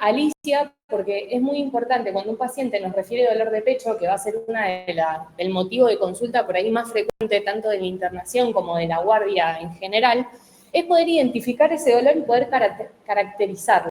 Alicia, porque es muy importante cuando un paciente nos refiere dolor de pecho, que va a ser el motivo de consulta por ahí más frecuente, tanto de la internación como de la guardia en general, es poder identificar ese dolor y poder caracterizarlo.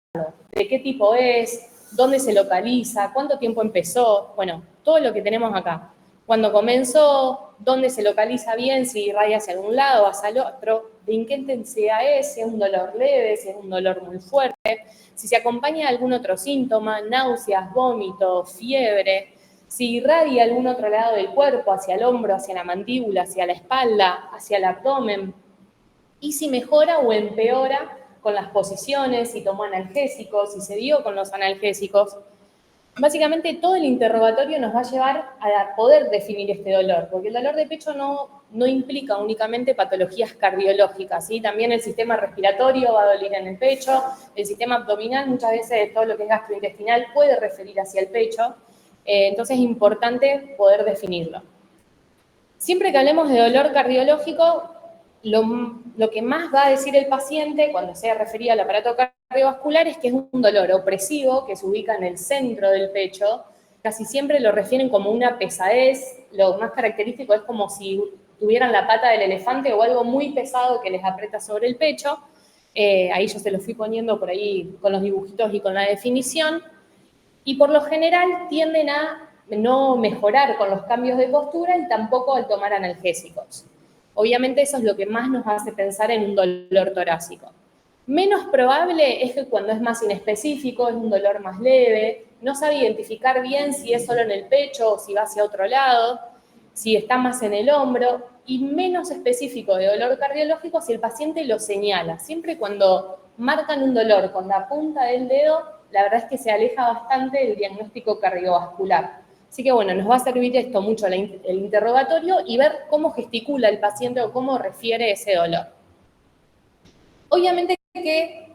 De qué tipo es, dónde se localiza, cuánto tiempo empezó, bueno, todo lo que tenemos acá. Cuando comenzó, dónde se localiza bien, si irradia hacia algún lado, hacia el otro, de qué intensidad es, si es un dolor leve, si es un dolor muy fuerte, si se acompaña de algún otro síntoma, náuseas, vómitos, fiebre, si irradia algún otro lado del cuerpo, hacia el hombro, hacia la mandíbula, hacia la espalda, hacia el abdomen, y si mejora o empeora con las posiciones, si tomó analgésicos, si se dio con los analgésicos. Básicamente todo el interrogatorio nos va a llevar a poder definir este dolor, porque el dolor de pecho no implica únicamente patologías cardiológicas, ¿sí? También el sistema respiratorio va a doler en el pecho, el sistema abdominal, muchas veces todo lo que es gastrointestinal puede referir hacia el pecho, entonces es importante poder definirlo. Siempre que hablemos de dolor cardiológico, lo que más va a decir el paciente cuando sea referido al aparato cardiovascular es que es un dolor opresivo que se ubica en el centro del pecho. Casi siempre lo refieren como una pesadez. Lo más característico es como si tuvieran la pata del elefante o algo muy pesado que les aprieta sobre el pecho. Ahí yo se lo fui poniendo por ahí con los dibujitos y con la definición. Y por lo general tienden a no mejorar con los cambios de postura y tampoco al tomar analgésicos. Obviamente eso es lo que más nos hace pensar en un dolor torácico. Menos probable es que cuando es más inespecífico, es un dolor más leve, no sabe identificar bien si es solo en el pecho o si va hacia otro lado, si está más en el hombro, y menos específico de dolor cardiológico si el paciente lo señala. Siempre cuando marcan un dolor con la punta del dedo, la verdad es que se aleja bastante del diagnóstico cardiovascular. Así que bueno, nos va a servir esto mucho el interrogatorio y ver cómo gesticula el paciente o cómo refiere ese dolor. Obviamente que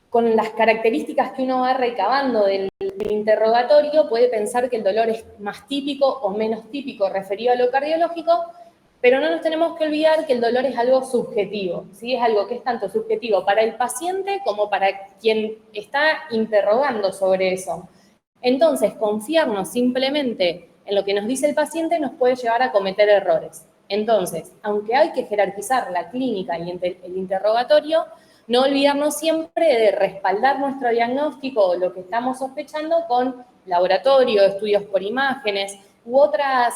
con las características que uno va recabando del interrogatorio puede pensar que el dolor es más típico o menos típico referido a lo cardiológico, pero no nos tenemos que olvidar que el dolor es algo subjetivo, ¿sí? Es algo que es tanto subjetivo para el paciente como para quien está interrogando sobre eso. Entonces, confiarnos simplemente en lo que nos dice el paciente nos puede llevar a cometer errores. Entonces, aunque hay que jerarquizar la clínica y el interrogatorio, no olvidarnos siempre de respaldar nuestro diagnóstico o lo que estamos sospechando con laboratorio, estudios por imágenes u otras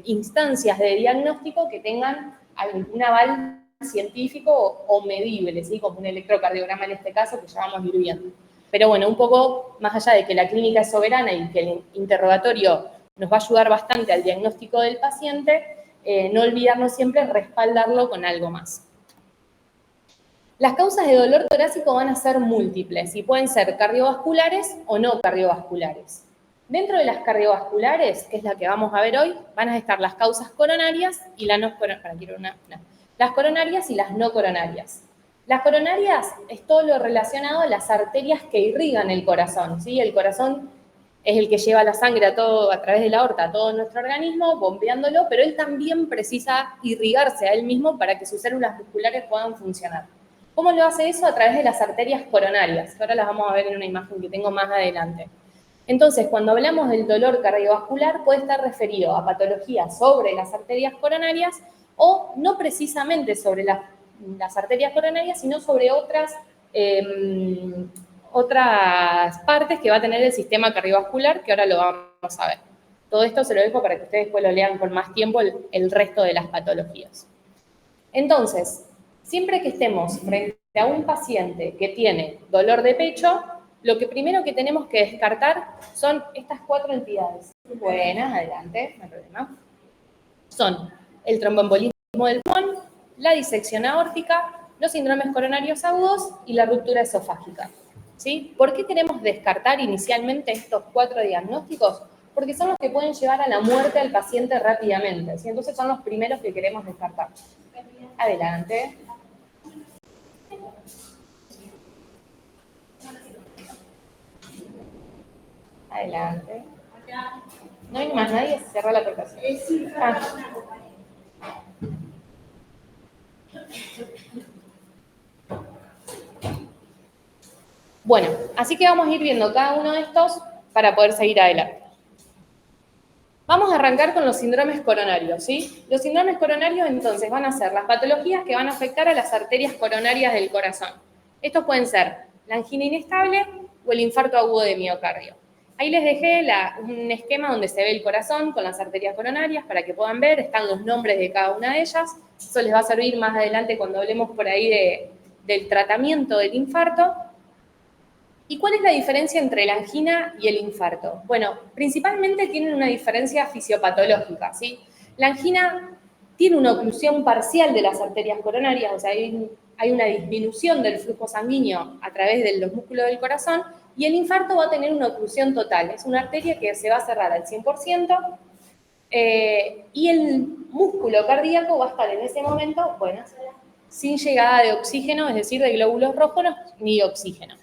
instancias de diagnóstico que tengan algún aval científico o medible, ¿sí? Como un electrocardiograma en este caso, que ya vamos a ir viendo. Pero bueno, un poco más allá de que la clínica es soberana y que el interrogatorio nos va a ayudar bastante al diagnóstico del paciente, no olvidarnos siempre respaldarlo con algo más. Las causas de dolor torácico van a ser múltiples y pueden ser cardiovasculares o no cardiovasculares. Dentro de las cardiovasculares, que es la que vamos a ver hoy, van a estar las causas coronarias y las no coronarias. Las coronarias y las no coronarias. Las coronarias es todo lo relacionado a las arterias que irrigan el corazón, ¿sí? El corazón es el que lleva la sangre a través de la aorta a todo nuestro organismo, bombeándolo, pero él también precisa irrigarse a él mismo para que sus células musculares puedan funcionar. ¿Cómo lo hace eso? A través de las arterias coronarias, que ahora las vamos a ver en una imagen que tengo más adelante. Entonces, cuando hablamos del dolor cardiovascular, puede estar referido a patologías sobre las arterias coronarias o no precisamente sobre las arterias coronarias, sino sobre otras partes que va a tener el sistema cardiovascular, que ahora lo vamos a ver. Todo esto se lo dejo para que ustedes después lo lean con más tiempo el resto de las patologías. Entonces, siempre que estemos frente a un paciente que tiene dolor de pecho, lo que primero que tenemos que descartar son estas 4 entidades. Buenas, adelante, no hay problema. Son el tromboembolismo del pulmón, la disección aórtica, los síndromes coronarios agudos y la ruptura esofágica. ¿Sí? ¿Por qué queremos descartar inicialmente estos 4 diagnósticos? Porque son los que pueden llevar a la muerte al paciente rápidamente, ¿sí? Entonces son los primeros que queremos descartar. Adelante. Adelante. No hay más nadie, se cerró la aplicación. Bueno, así que vamos a ir viendo cada uno de estos para poder seguir adelante. Vamos a arrancar con los síndromes coronarios, ¿sí? Los síndromes coronarios, entonces, van a ser las patologías que van a afectar a las arterias coronarias del corazón. Estos pueden ser la angina inestable o el infarto agudo de miocardio. Ahí les dejé un esquema donde se ve el corazón con las arterias coronarias para que puedan ver, están los nombres de cada una de ellas. Eso les va a servir más adelante cuando hablemos por ahí del tratamiento del infarto. ¿Y cuál es la diferencia entre la angina y el infarto? Bueno, principalmente tienen una diferencia fisiopatológica, ¿sí? La angina tiene una oclusión parcial de las arterias coronarias, o sea, hay una disminución del flujo sanguíneo a través de los músculos del corazón, y el infarto va a tener una oclusión total. Es una arteria que se va a cerrar al 100%, y el músculo cardíaco va a estar en ese momento, bueno, sin llegada de oxígeno, es decir, de glóbulos rojos ni de oxígeno.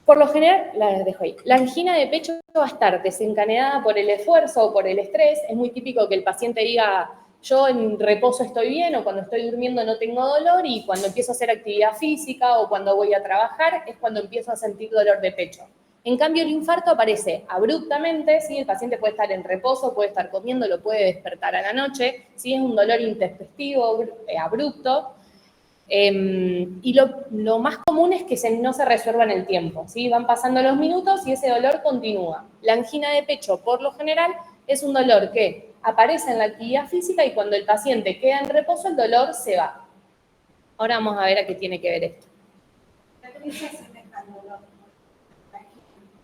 Por lo general, la dejo ahí. La angina de pecho va a estar desencadenada por el esfuerzo o por el estrés. Es muy típico que el paciente diga, yo en reposo estoy bien, o cuando estoy durmiendo no tengo dolor, y cuando empiezo a hacer actividad física o cuando voy a trabajar es cuando empiezo a sentir dolor de pecho. En cambio, el infarto aparece abruptamente, ¿sí? El paciente puede estar en reposo, puede estar comiendo, lo puede despertar a la noche, ¿sí? Es un dolor intempestivo, abrupto. Y lo más común es que no se resuelva en el tiempo, ¿sí? Van pasando los minutos y ese dolor continúa. La angina de pecho, por lo general, es un dolor que aparece en la actividad física y cuando el paciente queda en reposo, el dolor se va. Ahora vamos a ver a qué tiene que ver esto.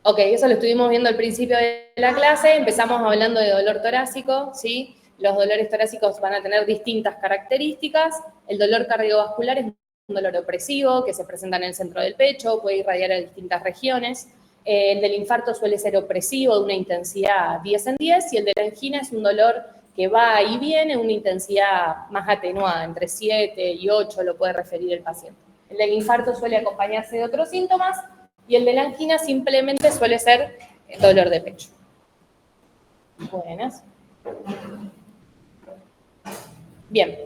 Ok, eso lo estuvimos viendo al principio de la clase. Empezamos hablando de dolor torácico, ¿sí? Los dolores torácicos van a tener distintas características. El dolor cardiovascular es un dolor opresivo que se presenta en el centro del pecho, puede irradiar a distintas regiones. El del infarto suele ser opresivo, de una intensidad 10 en 10, y el de la angina es un dolor que va y viene, una intensidad más atenuada, entre 7 y 8 lo puede referir el paciente. El del infarto suele acompañarse de otros síntomas, y el de la angina simplemente suele ser dolor de pecho. Buenas. Bien,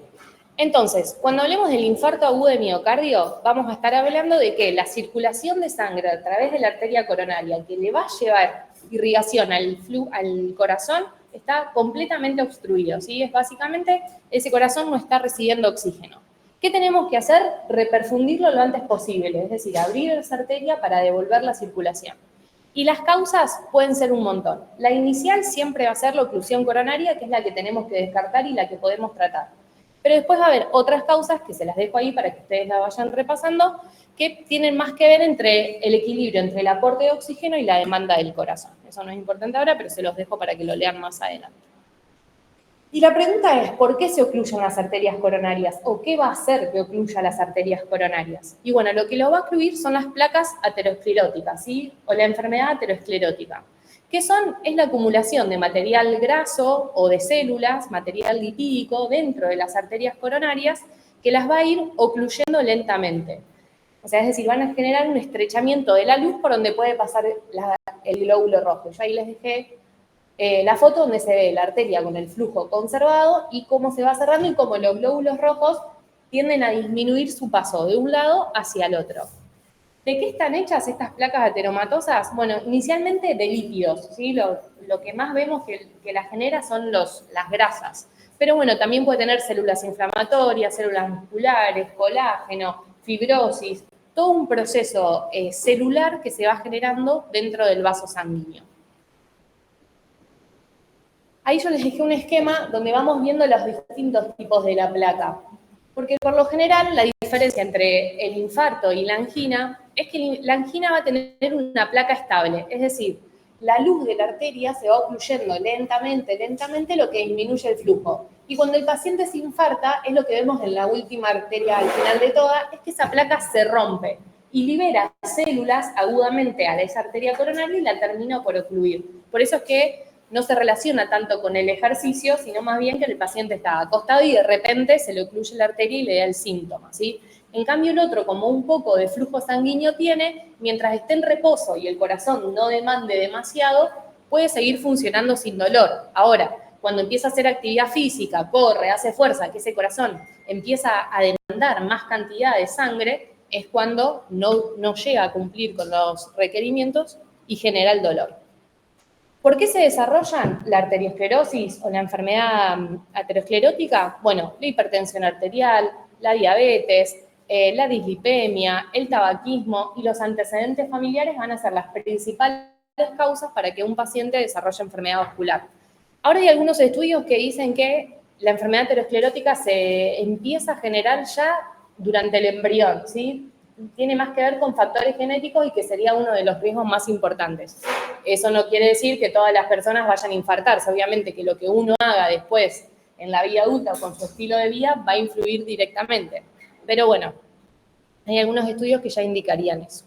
entonces, cuando hablemos del infarto agudo de miocardio, vamos a estar hablando de que la circulación de sangre a través de la arteria coronaria que le va a llevar irrigación al corazón está completamente obstruido, ¿sí? Es básicamente, ese corazón no está recibiendo oxígeno. ¿Qué tenemos que hacer? Reperfundirlo lo antes posible, es decir, abrir esa arteria para devolver la circulación. Y las causas pueden ser un montón. La inicial siempre va a ser la oclusión coronaria, que es la que tenemos que descartar y la que podemos tratar. Pero después va a haber otras causas, que se las dejo ahí para que ustedes la vayan repasando, que tienen más que ver entre el equilibrio entre el aporte de oxígeno y la demanda del corazón. Eso no es importante ahora, pero se los dejo para que lo lean más adelante. Y la pregunta es, ¿por qué se ocluyen las arterias coronarias? ¿O qué va a hacer que ocluya las arterias coronarias? Y bueno, lo que lo va a ocluir son las placas ateroscleróticas, ¿sí? O la enfermedad aterosclerótica. ¿Qué son? Es la acumulación de material graso o de células, material lipídico, dentro de las arterias coronarias, que las va a ir ocluyendo lentamente. O sea, es decir, van a generar un estrechamiento de la luz por donde puede pasar el glóbulo rojo. Yo ahí les dejé la foto donde se ve la arteria con el flujo conservado y cómo se va cerrando y cómo los glóbulos rojos tienden a disminuir su paso de un lado hacia el otro. ¿De qué están hechas estas placas ateromatosas? Bueno, inicialmente de lípidos, ¿sí? Lo que más vemos que las genera son las grasas. Pero bueno, también puede tener células inflamatorias, células musculares, colágeno, fibrosis, todo un proceso celular que se va generando dentro del vaso sanguíneo. Ahí yo les dejé un esquema donde vamos viendo los distintos tipos de la placa. Porque por lo general la diferencia entre el infarto y la angina es que la angina va a tener una placa estable. Es decir, la luz de la arteria se va ocluyendo lentamente, lo que disminuye el flujo. Y cuando el paciente se infarta, es lo que vemos en la última arteria al final de toda, es que esa placa se rompe y libera células agudamente a esa arteria coronaria y la termina por ocluir. Por eso es que no se relaciona tanto con el ejercicio, sino más bien que el paciente está acostado y de repente se le ocluye la arteria y le da el síntoma, ¿sí? En cambio, el otro, como un poco de flujo sanguíneo tiene, mientras esté en reposo y el corazón no demande demasiado, puede seguir funcionando sin dolor. Ahora, cuando empieza a hacer actividad física, corre, hace fuerza, que ese corazón empieza a demandar más cantidad de sangre, es cuando no llega a cumplir con los requerimientos y genera el dolor. ¿Por qué se desarrollan la arteriosclerosis o la enfermedad aterosclerótica? Bueno, la hipertensión arterial, la diabetes, la dislipemia, el tabaquismo y los antecedentes familiares van a ser las principales causas para que un paciente desarrolle enfermedad vascular. Ahora hay algunos estudios que dicen que la enfermedad aterosclerótica se empieza a generar ya durante el embrión, ¿sí? Tiene más que ver con factores genéticos y que sería uno de los riesgos más importantes. Eso no quiere decir que todas las personas vayan a infartarse. Obviamente que lo que uno haga después en la vida adulta o con su estilo de vida va a influir directamente. Pero bueno, hay algunos estudios que ya indicarían eso.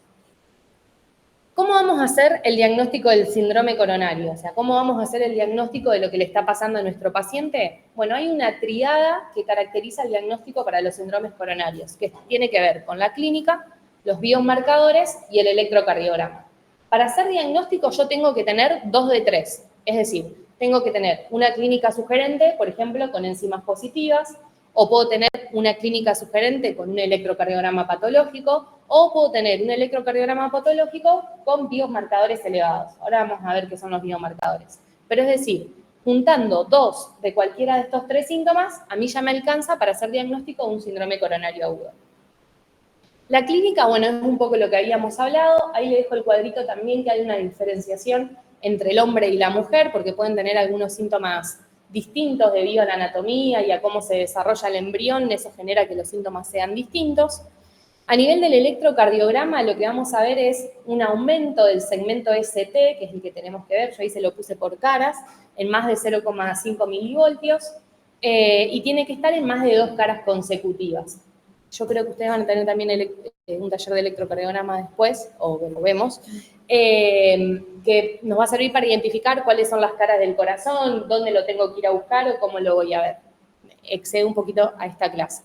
¿Cómo vamos a hacer el diagnóstico del síndrome coronario? O sea, ¿cómo vamos a hacer el diagnóstico de lo que le está pasando a nuestro paciente? Bueno, hay una triada que caracteriza el diagnóstico para los síndromes coronarios, que tiene que ver con la clínica, los biomarcadores y el electrocardiograma. Para hacer diagnóstico yo tengo que tener 2 de 3, es decir, tengo que tener una clínica sugerente, por ejemplo, con enzimas positivas, o puedo tener una clínica sugerente con un electrocardiograma patológico, o puedo tener un electrocardiograma patológico con biomarcadores elevados. Ahora vamos a ver qué son los biomarcadores. Pero es decir, juntando 2 de cualquiera de estos 3 síntomas, a mí ya me alcanza para hacer diagnóstico de un síndrome coronario agudo. La clínica, bueno, es un poco lo que habíamos hablado. Ahí le dejo el cuadrito también que hay una diferenciación entre el hombre y la mujer, porque pueden tener algunos síntomas distintos debido a la anatomía y a cómo se desarrolla el embrión, eso genera que los síntomas sean distintos. A nivel del electrocardiograma, lo que vamos a ver es un aumento del segmento ST, que es el que tenemos que ver, yo ahí se lo puse por caras, en más de 0,5 milivoltios, y tiene que estar en más de 2 caras consecutivas. Yo creo que ustedes van a tener también un taller de electrocardiograma después, o lo vemos, que nos va a servir para identificar cuáles son las caras del corazón, dónde lo tengo que ir a buscar o cómo lo voy a ver. Excedo un poquito a esta clase.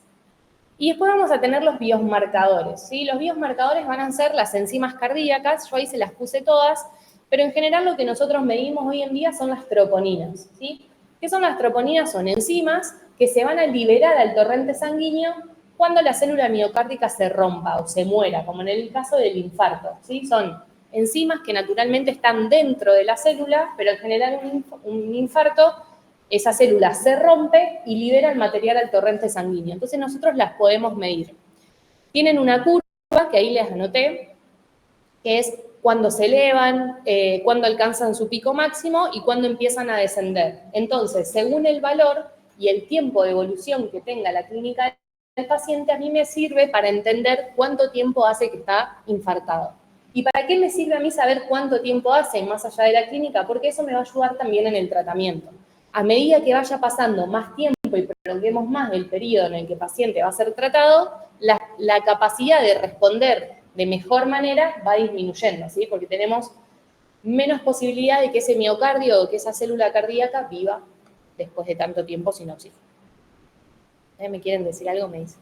Y después vamos a tener los biomarcadores, ¿sí? Los biomarcadores van a ser las enzimas cardíacas, yo ahí se las puse todas, pero en general lo que nosotros medimos hoy en día son las troponinas, ¿sí? ¿Qué son las troponinas? Son enzimas que se van a liberar al torrente sanguíneo cuando la célula miocárdica se rompa o se muera, como en el caso del infarto, ¿sí? Son enzimas que naturalmente están dentro de la célula, pero al generar un infarto, esa célula se rompe y libera el material al torrente sanguíneo. Entonces nosotros las podemos medir. Tienen una curva que ahí les anoté, que es cuando se elevan, cuando alcanzan su pico máximo y cuando empiezan a descender. Entonces, según el valor y el tiempo de evolución que tenga la clínica del paciente, a mí me sirve para entender cuánto tiempo hace que está infartado. ¿Y para qué me sirve a mí saber cuánto tiempo hace más allá de la clínica? Porque eso me va a ayudar también en el tratamiento. A medida que vaya pasando más tiempo y prolonguemos más el periodo en el que el paciente va a ser tratado, la capacidad de responder de mejor manera va disminuyendo, ¿sí? Porque tenemos menos posibilidad de que ese miocardio o que esa célula cardíaca viva después de tanto tiempo sin oxígeno. ¿Me quieren decir algo? Me dicen.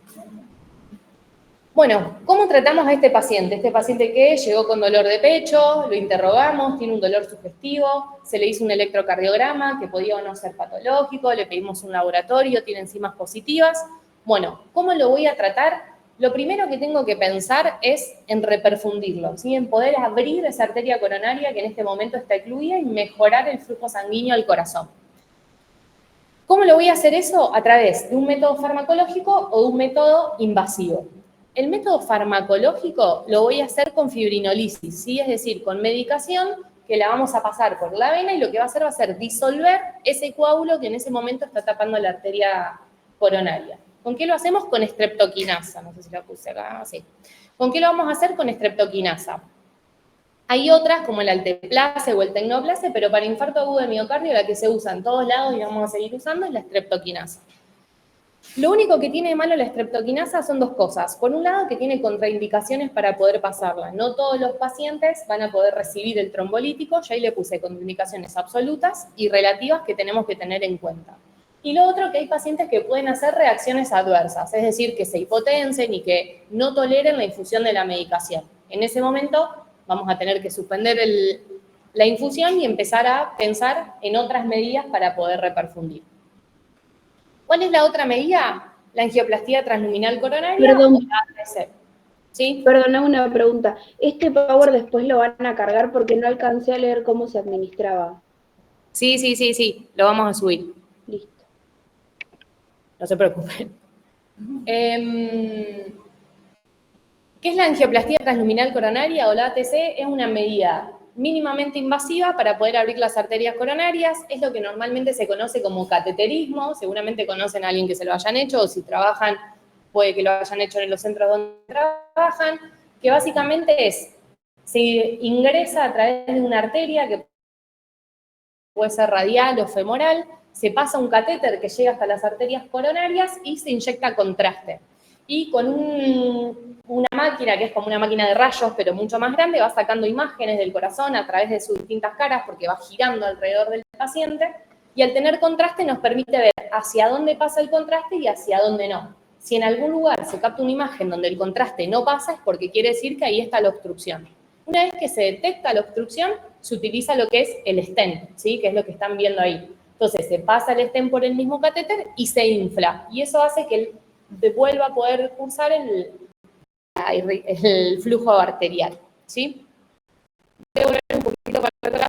Bueno, ¿cómo tratamos a este paciente? Este paciente que llegó con dolor de pecho, lo interrogamos, tiene un dolor sugestivo, se le hizo un electrocardiograma que podía o no ser patológico, le pedimos un laboratorio, tiene enzimas positivas. Bueno, ¿cómo lo voy a tratar? Lo primero que tengo que pensar es en reperfundirlo, ¿sí? En poder abrir esa arteria coronaria que en este momento está ocluida y mejorar el flujo sanguíneo al corazón. ¿Cómo lo voy a hacer eso? A través de un método farmacológico o de un método invasivo. El método farmacológico lo voy a hacer con fibrinolisis, ¿sí? Es decir, con medicación que la vamos a pasar por la vena y lo que va a ser disolver ese coágulo que en ese momento está tapando la arteria coronaria. ¿Con qué lo hacemos? Con streptoquinasa. No sé si la puse acá, sí. ¿Con qué lo vamos a hacer? Con streptoquinasa. Hay otras, como el alteplase o el tecnoplase, pero para infarto agudo de miocardio la que se usa en todos lados y vamos a seguir usando es la streptoquinasa. Lo único que tiene de malo la streptoquinasa son 2 cosas. Por un lado, que tiene contraindicaciones para poder pasarla. No todos los pacientes van a poder recibir el trombolítico. Yo ahí le puse contraindicaciones absolutas y relativas que tenemos que tener en cuenta. Y lo otro, que hay pacientes que pueden hacer reacciones adversas, es decir, que se hipotensen y que no toleren la infusión de la medicación. En ese momento vamos a tener que suspender la infusión y empezar a pensar en otras medidas para poder reperfundir. ¿Cuál es la otra medida? La angioplastía transluminal coronaria. Perdón. ¿Sí? Perdona una pregunta. ¿Este Power después lo van a cargar porque no alcancé a leer cómo se administraba? Sí, lo vamos a subir. Listo. No se preocupen. ¿Qué es la angioplastia transluminal coronaria o la ATC? Es una medida mínimamente invasiva para poder abrir las arterias coronarias. Es lo que normalmente se conoce como cateterismo. Seguramente conocen a alguien que se lo hayan hecho o si trabajan, puede que lo hayan hecho en los centros donde trabajan, que básicamente se ingresa a través de una arteria que puede ser radial o femoral, se pasa un catéter que llega hasta las arterias coronarias y se inyecta contraste. Y con una máquina que es como una máquina de rayos, pero mucho más grande, va sacando imágenes del corazón a través de sus distintas caras porque va girando alrededor del paciente y al tener contraste nos permite ver hacia dónde pasa el contraste y hacia dónde no. Si en algún lugar se capta una imagen donde el contraste no pasa es porque quiere decir que ahí está la obstrucción. Una vez que se detecta la obstrucción, se utiliza lo que es el stent, ¿sí? Que es lo que están viendo ahí. Entonces, se pasa el stent por el mismo catéter y se infla. Y eso hace que vuelva a poder cursar el flujo arterial, ¿sí? Voy a volver un poquito para atrás,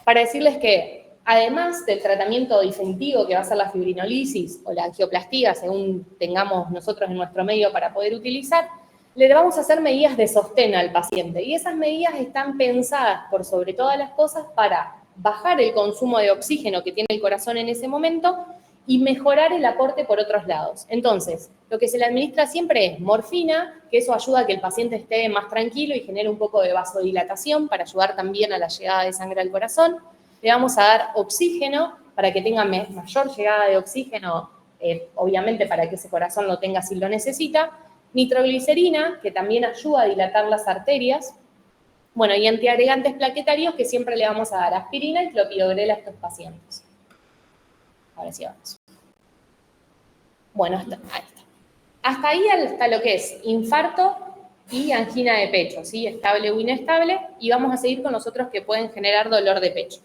para decirles que, además del tratamiento definitivo que va a ser la fibrinolisis o la angioplastía, según tengamos nosotros en nuestro medio para poder utilizar, le vamos a hacer medidas de sostén al paciente. Y esas medidas están pensadas, por sobre todas las cosas, para bajar el consumo de oxígeno que tiene el corazón en ese momento y mejorar el aporte por otros lados. Entonces, lo que se le administra siempre es morfina, que eso ayuda a que el paciente esté más tranquilo y genere un poco de vasodilatación para ayudar también a la llegada de sangre al corazón. Le vamos a dar oxígeno para que tenga mayor llegada de oxígeno, obviamente para que ese corazón lo tenga si lo necesita. Nitroglicerina, que también ayuda a dilatar las arterias. Bueno, y antiagregantes plaquetarios que siempre le vamos a dar aspirina y clopidogrel a estos pacientes. Ahora sí vamos. Bueno, ahí está. Hasta ahí está lo que es infarto y angina de pecho, ¿sí? Estable o inestable, y vamos a seguir con los otros que pueden generar dolor de pecho.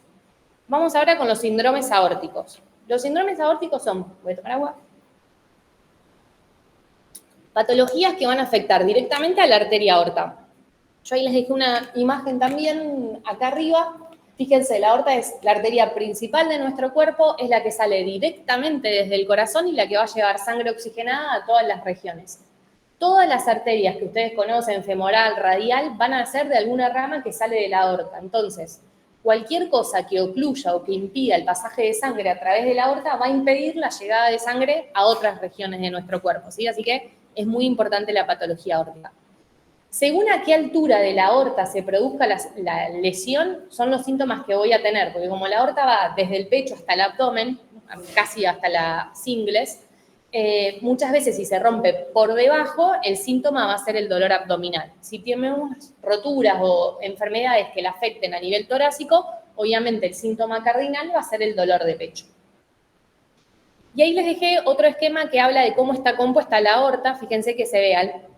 Vamos ahora con los síndromes aórticos. Los síndromes aórticos son, voy a tomar agua, patologías que van a afectar directamente a la arteria aorta. Yo ahí les dejé una imagen también acá arriba. Fíjense, la aorta es la arteria principal de nuestro cuerpo, es la que sale directamente desde el corazón y la que va a llevar sangre oxigenada a todas las regiones. Todas las arterias que ustedes conocen, femoral, radial, van a ser de alguna rama que sale de la aorta. Entonces, cualquier cosa que ocluya o que impida el pasaje de sangre a través de la aorta va a impedir la llegada de sangre a otras regiones de nuestro cuerpo, ¿sí? Así que es muy importante la patología aórtica. Según a qué altura de la aorta se produzca la lesión, son los síntomas que voy a tener, porque como la aorta va desde el pecho hasta el abdomen, casi hasta la cingles, muchas veces si se rompe por debajo, el síntoma va a ser el dolor abdominal. Si tenemos roturas o enfermedades que la afecten a nivel torácico, obviamente el síntoma cardinal va a ser el dolor de pecho. Y ahí les dejé otro esquema que habla de cómo está compuesta la aorta. Fíjense que se ve,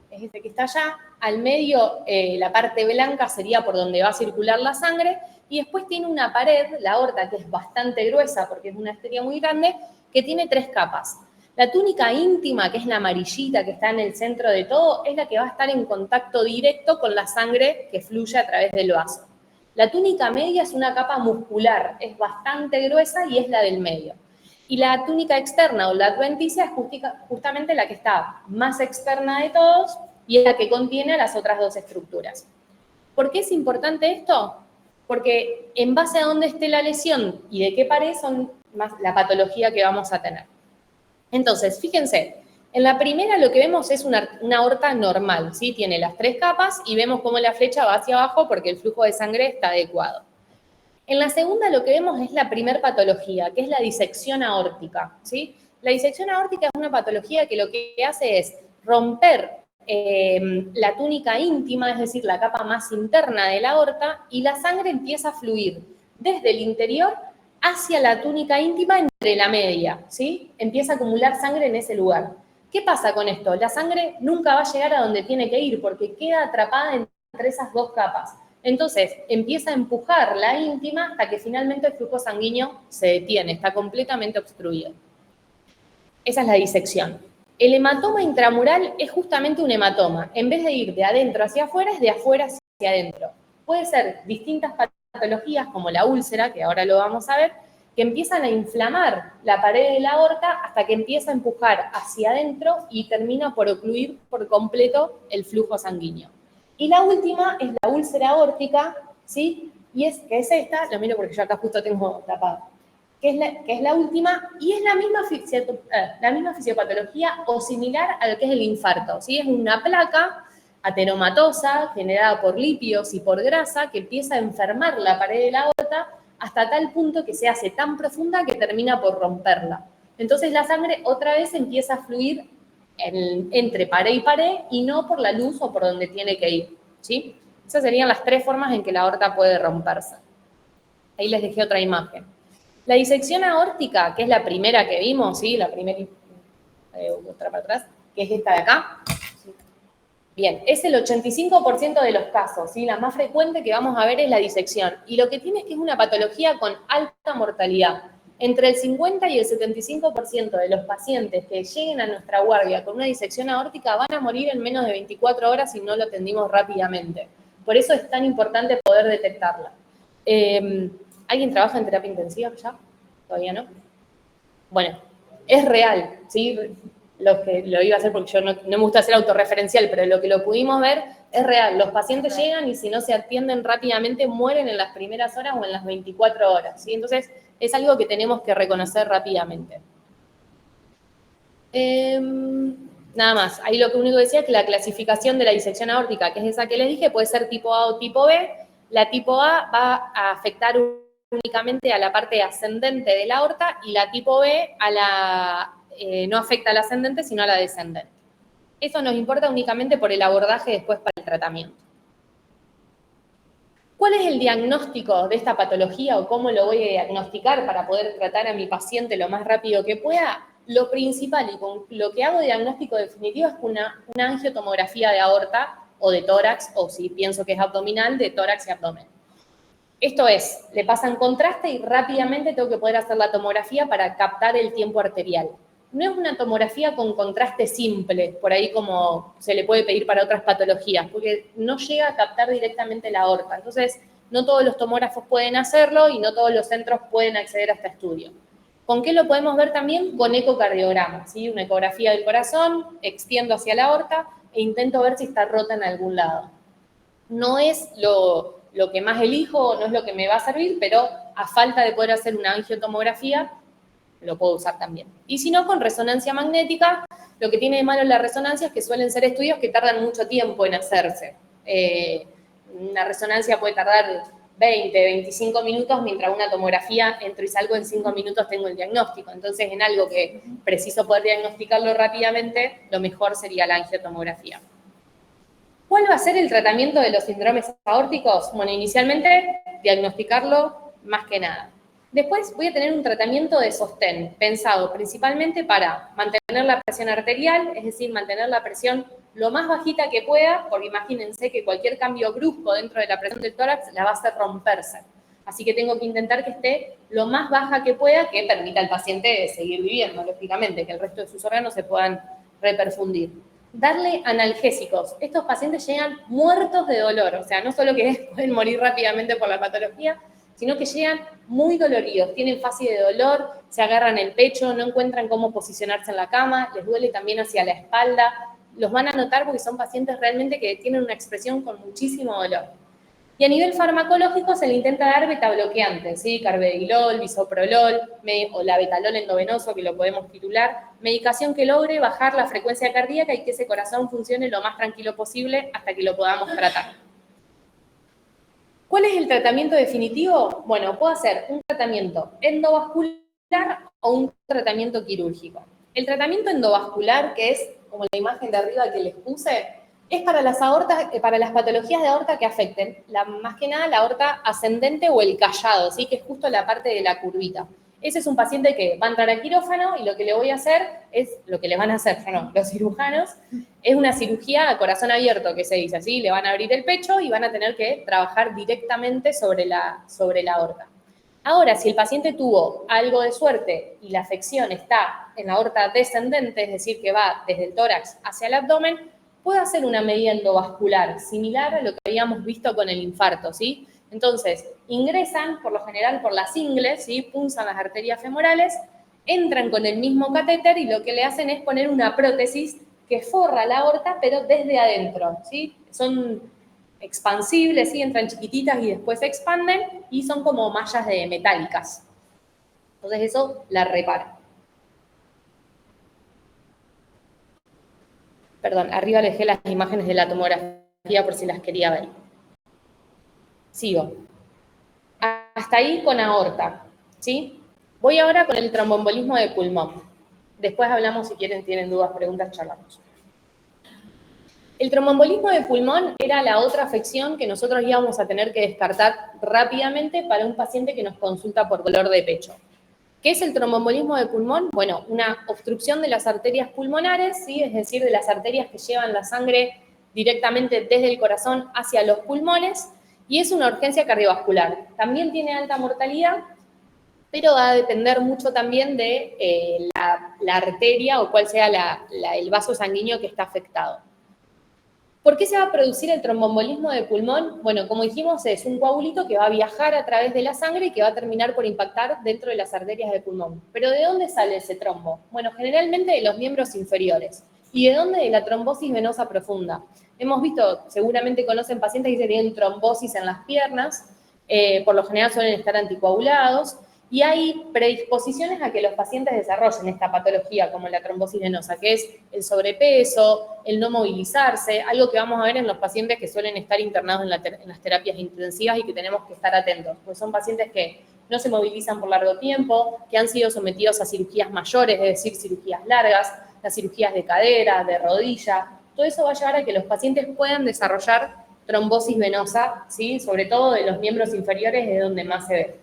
es este que está allá, al medio la parte blanca sería por donde va a circular la sangre, y después tiene una pared, la aorta, que es bastante gruesa porque es una arteria muy grande, que tiene 3 capas. La túnica íntima, que es la amarillita que está en el centro de todo, es la que va a estar en contacto directo con la sangre que fluye a través del vaso. La túnica media es una capa muscular, es bastante gruesa y es la del medio. Y la túnica externa o la adventicia es justamente la que está más externa de todos y es la que contiene a las otras 2 estructuras. ¿Por qué es importante esto? Porque en base a dónde esté la lesión y de qué pared son más la patología que vamos a tener. Entonces, fíjense, en la primera lo que vemos es una aorta normal, ¿sí? Tiene las 3 capas y vemos cómo la flecha va hacia abajo porque el flujo de sangre está adecuado. En la segunda lo que vemos es la primer patología, que es la disección aórtica, ¿sí? La disección aórtica es una patología que lo que hace es romper la túnica íntima, es decir, la capa más interna de la aorta, y la sangre empieza a fluir desde el interior hacia la túnica íntima entre la media, ¿sí? Empieza a acumular sangre en ese lugar. ¿Qué pasa con esto? La sangre nunca va a llegar a donde tiene que ir porque queda atrapada entre esas 2 capas. Entonces, empieza a empujar la íntima hasta que finalmente el flujo sanguíneo se detiene, está completamente obstruido. Esa es la disección. El hematoma intramural es justamente un hematoma. En vez de ir de adentro hacia afuera, es de afuera hacia adentro. Puede ser distintas patologías, como la úlcera, que ahora lo vamos a ver, que empiezan a inflamar la pared de la aorta hasta que empieza a empujar hacia adentro y termina por ocluir por completo el flujo sanguíneo. Y la última es la úlcera aórtica, ¿sí? Y es esta, lo miro porque yo acá justo tengo tapado, que es la última, y es la misma fisiopatología o similar a lo que es el infarto, ¿sí? Es una placa ateromatosa generada por lípidos y por grasa que empieza a enfermar la pared de la aorta hasta tal punto que se hace tan profunda que termina por romperla. Entonces la sangre otra vez empieza a fluir entre pared y pared y no por la luz o por donde tiene que ir, ¿sí? Esas serían las 3 formas en que la aorta puede romperse. Ahí les dejé otra imagen. La disección aórtica, que es la primera que vimos, ¿sí? La primera, otra para atrás, que es esta de acá. Bien, es el 85% de los casos, ¿sí? La más frecuente que vamos a ver es la disección. Y lo que tiene es que es una patología con alta mortalidad. Entre el 50 y el 75% de los pacientes que lleguen a nuestra guardia con una disección aórtica van a morir en menos de 24 horas si no lo atendimos rápidamente. Por eso es tan importante poder detectarla. ¿Alguien trabaja en terapia intensiva ya? ¿Todavía no? Bueno, es real, ¿sí? Lo iba a hacer porque yo no me gusta ser autorreferencial, pero lo que lo pudimos ver es real. Los pacientes llegan y si no se atienden rápidamente mueren en las primeras horas o en las 24 horas, ¿sí? Entonces, es algo que tenemos que reconocer rápidamente. Nada más, ahí lo que único decía es que la clasificación de la disección aórtica, que es esa que les dije, puede ser tipo A o tipo B. La tipo A va a afectar únicamente a la parte ascendente de la aorta y la tipo B no afecta a la ascendente, sino a la descendente. Eso nos importa únicamente por el abordaje después para el tratamiento. ¿Cuál es el diagnóstico de esta patología o cómo lo voy a diagnosticar para poder tratar a mi paciente lo más rápido que pueda? Lo principal y con lo que hago diagnóstico definitivo es una angiotomografía de aorta o de tórax, o si pienso que es abdominal, de tórax y abdomen. Esto es, le pasan contraste y rápidamente tengo que poder hacer la tomografía para captar el tiempo arterial. No es una tomografía con contraste simple, por ahí como se le puede pedir para otras patologías, porque no llega a captar directamente la aorta. Entonces, no todos los tomógrafos pueden hacerlo y no todos los centros pueden acceder a este estudio. ¿Con qué lo podemos ver también? Con ecocardiograma, ¿sí? Una ecografía del corazón, extiendo hacia la aorta e intento ver si está rota en algún lado. No es lo que más elijo, no es lo que me va a servir, pero a falta de poder hacer una angiotomografía, lo puedo usar también. Y si no, con resonancia magnética, lo que tiene de malo la resonancia es que suelen ser estudios que tardan mucho tiempo en hacerse. Una resonancia puede tardar 20, 25 minutos, mientras una tomografía entro y salgo en 5 minutos tengo el diagnóstico. Entonces, en algo que preciso poder diagnosticarlo rápidamente, lo mejor sería la angiotomografía. ¿Cuál va a ser el tratamiento de los síndromes aórticos? Bueno, inicialmente, diagnosticarlo más que nada. Después voy a tener un tratamiento de sostén, pensado principalmente para mantener la presión arterial, es decir, mantener la presión lo más bajita que pueda, porque imagínense que cualquier cambio brusco dentro de la presión del tórax la va a hacer romperse. Así que tengo que intentar que esté lo más baja que pueda, que permita al paciente seguir viviendo, lógicamente, que el resto de sus órganos se puedan reperfundir. Darle analgésicos. Estos pacientes llegan muertos de dolor, o sea, no solo que pueden morir rápidamente por la patología, sino que llegan muy doloridos, tienen fase de dolor, se agarran el pecho, no encuentran cómo posicionarse en la cama, les duele también hacia la espalda. Los van a notar porque son pacientes realmente que tienen una expresión con muchísimo dolor. Y a nivel farmacológico se le intenta dar betabloqueantes, ¿sí? Carvedilol, bisoprolol, o la betalol endovenoso, que lo podemos titular, medicación que logre bajar la frecuencia cardíaca y que ese corazón funcione lo más tranquilo posible hasta que lo podamos tratar. ¿Cuál es el tratamiento definitivo? Bueno, puedo hacer un tratamiento endovascular o un tratamiento quirúrgico. El tratamiento endovascular, que es como la imagen de arriba que les puse, es para las aortas, para las patologías de aorta que afecten, más que nada la aorta ascendente o el callado, ¿sí? Que es justo la parte de la curvita. Ese es un paciente que va a entrar a quirófano y lo que le voy a hacer es, lo que les van a hacer, los cirujanos, es una cirugía a corazón abierto, que se dice así, le van a abrir el pecho y van a tener que trabajar directamente sobre la aorta. Ahora, si el paciente tuvo algo de suerte y la afección está en la aorta descendente, es decir, que va desde el tórax hacia el abdomen, puede hacer una medida endovascular, similar a lo que habíamos visto con el infarto, ¿sí? Entonces, ingresan, por lo general, por las ingles, ¿sí? Punzan las arterias femorales, entran con el mismo catéter y lo que le hacen es poner una prótesis que forra la aorta, pero desde adentro, ¿sí? Son expansibles, ¿sí? Entran chiquititas y después se expanden y son como mallas metálicas. Entonces eso la repara. Perdón, arriba les dejé las imágenes de la tomografía por si las quería ver. Sigo. Hasta ahí con aorta, ¿sí? Voy ahora con el tromboembolismo de pulmón. Después hablamos, si quieren, tienen dudas, preguntas, charlamos. El tromboembolismo de pulmón era la otra afección que nosotros íbamos a tener que descartar rápidamente para un paciente que nos consulta por dolor de pecho. ¿Qué es el tromboembolismo de pulmón? Bueno, una obstrucción de las arterias pulmonares, ¿sí? Es decir, de las arterias que llevan la sangre directamente desde el corazón hacia los pulmones, y es una urgencia cardiovascular. También tiene alta mortalidad, pero va a depender mucho también de la arteria o cuál sea el vaso sanguíneo que está afectado. ¿Por qué se va a producir el tromboembolismo de pulmón? Bueno, como dijimos, es un coagulito que va a viajar a través de la sangre y que va a terminar por impactar dentro de las arterias del pulmón. ¿Pero de dónde sale ese trombo? Bueno, generalmente de los miembros inferiores. ¿Y de dónde? De la trombosis venosa profunda. Hemos visto, seguramente conocen pacientes que tienen trombosis en las piernas, por lo general suelen estar anticoagulados, y hay predisposiciones a que los pacientes desarrollen esta patología, como la trombosis venosa, que es el sobrepeso, el no movilizarse, algo que vamos a ver en los pacientes que suelen estar internados en las terapias intensivas y que tenemos que estar atentos, pues son pacientes que no se movilizan por largo tiempo, que han sido sometidos a cirugías mayores, es decir, cirugías largas, las cirugías de cadera, de rodilla. Todo eso va a llevar a que los pacientes puedan desarrollar trombosis venosa, ¿sí? Sobre todo de los miembros inferiores, es donde más se ve.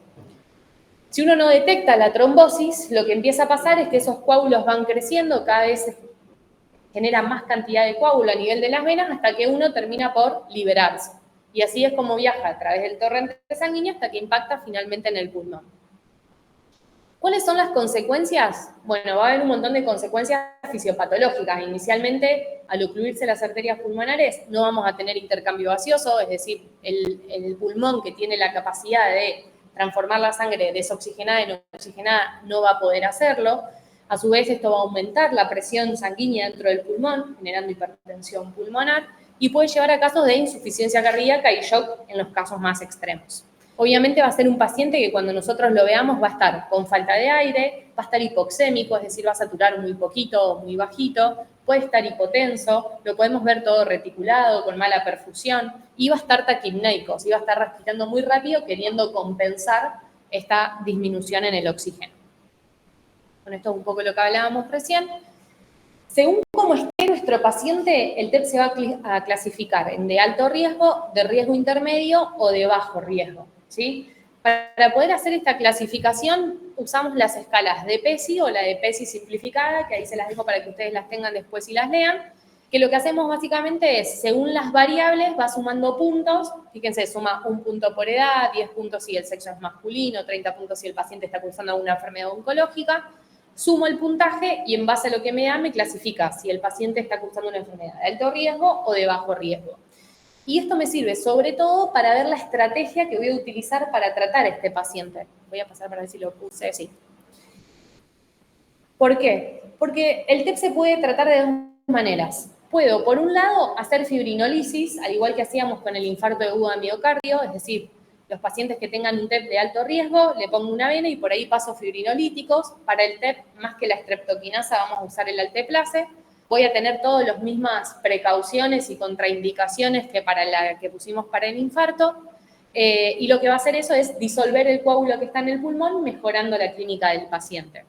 Si uno no detecta la trombosis, lo que empieza a pasar es que esos coágulos van creciendo, cada vez se genera más cantidad de coágulo a nivel de las venas hasta que uno termina por liberarse. Y así es como viaja a través del torrente sanguíneo hasta que impacta finalmente en el pulmón. ¿Cuáles son las consecuencias? Bueno, va a haber un montón de consecuencias fisiopatológicas. Inicialmente, al ocluirse las arterias pulmonares, no vamos a tener intercambio gaseoso, es decir, el pulmón que tiene la capacidad de transformar la sangre desoxigenada en oxigenada no va a poder hacerlo. A su vez, esto va a aumentar la presión sanguínea dentro del pulmón, generando hipertensión pulmonar, y puede llevar a casos de insuficiencia cardíaca y shock en los casos más extremos. Obviamente va a ser un paciente que cuando nosotros lo veamos va a estar con falta de aire, va a estar hipoxémico, es decir, va a saturar muy poquito o muy bajito, puede estar hipotenso, lo podemos ver todo reticulado, con mala perfusión, y va a estar taquipneico, y va a estar respirando muy rápido queriendo compensar esta disminución en el oxígeno. Con esto es un poco lo que hablábamos recién. Según cómo esté nuestro paciente, el TEP se va a clasificar en de alto riesgo, de riesgo intermedio o de bajo riesgo, ¿sí? Para poder hacer esta clasificación usamos las escalas de PESI o la de PESI simplificada, que ahí se las dejo para que ustedes las tengan después y las lean, que lo que hacemos básicamente es, según las variables, va sumando puntos. Fíjense, suma 1 punto por edad, 10 puntos si el sexo es masculino, 30 puntos si el paciente está cursando alguna enfermedad oncológica. Sumo el puntaje y en base a lo que me da me clasifica si el paciente está cursando una enfermedad de alto riesgo o de bajo riesgo. Y esto me sirve sobre todo para ver la estrategia que voy a utilizar para tratar a este paciente. Voy a pasar para ver si lo puse así. ¿Por qué? Porque el TEP se puede tratar de dos maneras. Puedo, por un lado, hacer fibrinolisis, al igual que hacíamos con el infarto agudo de miocardio, es decir, los pacientes que tengan un TEP de alto riesgo, le pongo una vena y por ahí paso fibrinolíticos. Para el TEP, más que la streptokinasa, vamos a usar el alteplase. Voy a tener todas las mismas precauciones y contraindicaciones que para la que pusimos para el infarto. Y lo que va a hacer eso es disolver el coágulo que está en el pulmón, mejorando la clínica del paciente.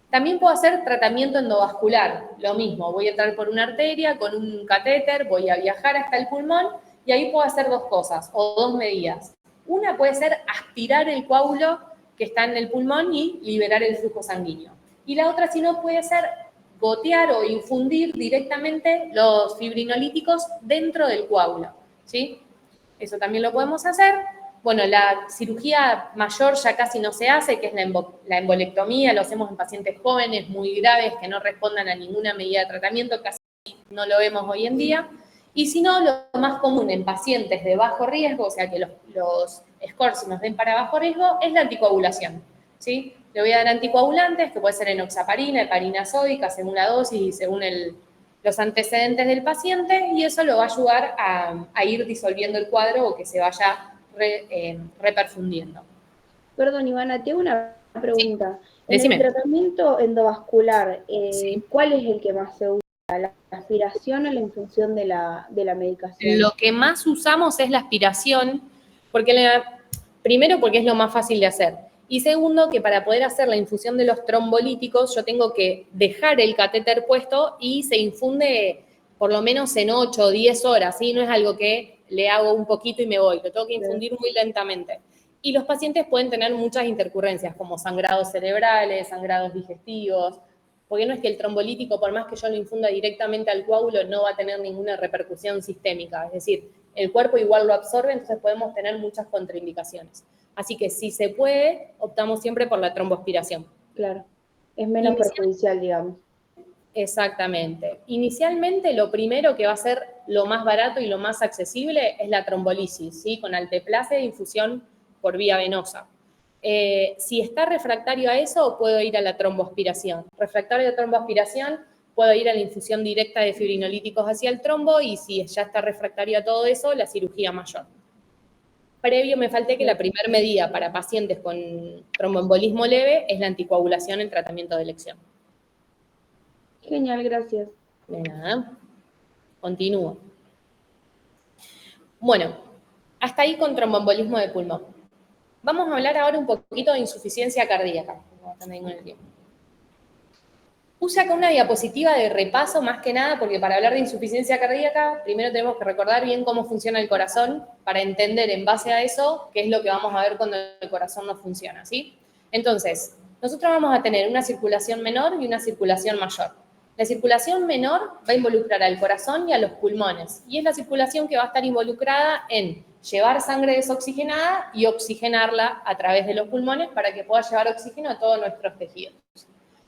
También puedo hacer tratamiento endovascular, lo mismo, voy a entrar por una arteria con un catéter, voy a viajar hasta el pulmón y ahí puedo hacer dos cosas o dos medidas. Una puede ser aspirar el coágulo que está en el pulmón y liberar el flujo sanguíneo. Y la otra, si no, puede ser gotear o infundir directamente los fibrinolíticos dentro del coágulo, ¿sí? Eso también lo podemos hacer. bueno, la cirugía mayor ya casi no se hace, que es la embolectomía, lo hacemos en pacientes jóvenes muy graves que no respondan a ninguna medida de tratamiento, casi no lo vemos hoy en día. Y si no, lo más común en pacientes de bajo riesgo, o sea que los scores nos den para bajo riesgo, es la anticoagulación, ¿sí? Le voy a dar anticoagulantes, que puede ser enoxaparina, heparina sódica, según la dosis y según los antecedentes del paciente, y eso lo va a ayudar a ir disolviendo el cuadro o que se vaya reperfundiendo. Perdón, Ivana, te hago una pregunta. En Decime. el tratamiento endovascular, Sí. ¿cuál es el que más se usa? ¿La aspiración o la infusión de la medicación? Lo que más usamos es la aspiración, primero porque es lo más fácil de hacer. Y segundo, que para poder hacer la infusión de los trombolíticos, yo tengo que dejar el catéter puesto y se infunde por lo menos en 8 o 10 horas, ¿sí? No es algo que le hago un poquito y me voy, lo tengo que infundir muy lentamente. Y los pacientes pueden tener muchas intercurrencias, como sangrados cerebrales, sangrados digestivos, porque no es que el trombolítico, por más que yo lo infunda directamente al coágulo, no va a tener ninguna repercusión sistémica. Es decir, el cuerpo igual lo absorbe, entonces podemos tener muchas contraindicaciones. Así que si se puede, optamos siempre por la tromboaspiración. Claro, es menos perjudicial, digamos. Exactamente. Inicialmente, lo primero que va a ser lo más barato y lo más accesible es la trombolisis, ¿sí? Con alteplase de infusión por vía venosa. Si está refractario a eso, puedo ir a la tromboaspiración. Refractario a tromboaspiración, puedo ir a la infusión directa de fibrinolíticos hacia el trombo, y si ya está refractario a todo eso, la cirugía mayor. Previo me falté que la primera medida para pacientes con tromboembolismo leve es la anticoagulación en tratamiento de elección. Genial, gracias. De nada. Continúo. Bueno, hasta ahí con tromboembolismo de pulmón. Vamos a hablar ahora un poquito de insuficiencia cardíaca. Puse acá una diapositiva de repaso, más que nada, porque para hablar de insuficiencia cardíaca, primero tenemos que recordar bien cómo funciona el corazón, para entender en base a eso qué es lo que vamos a ver cuando el corazón no funciona, ¿sí? Entonces, nosotros vamos a tener una circulación menor y una circulación mayor. La circulación menor va a involucrar al corazón y a los pulmones, y es la circulación que va a estar involucrada en llevar sangre desoxigenada y oxigenarla a través de los pulmones para que pueda llevar oxígeno a todos nuestros tejidos.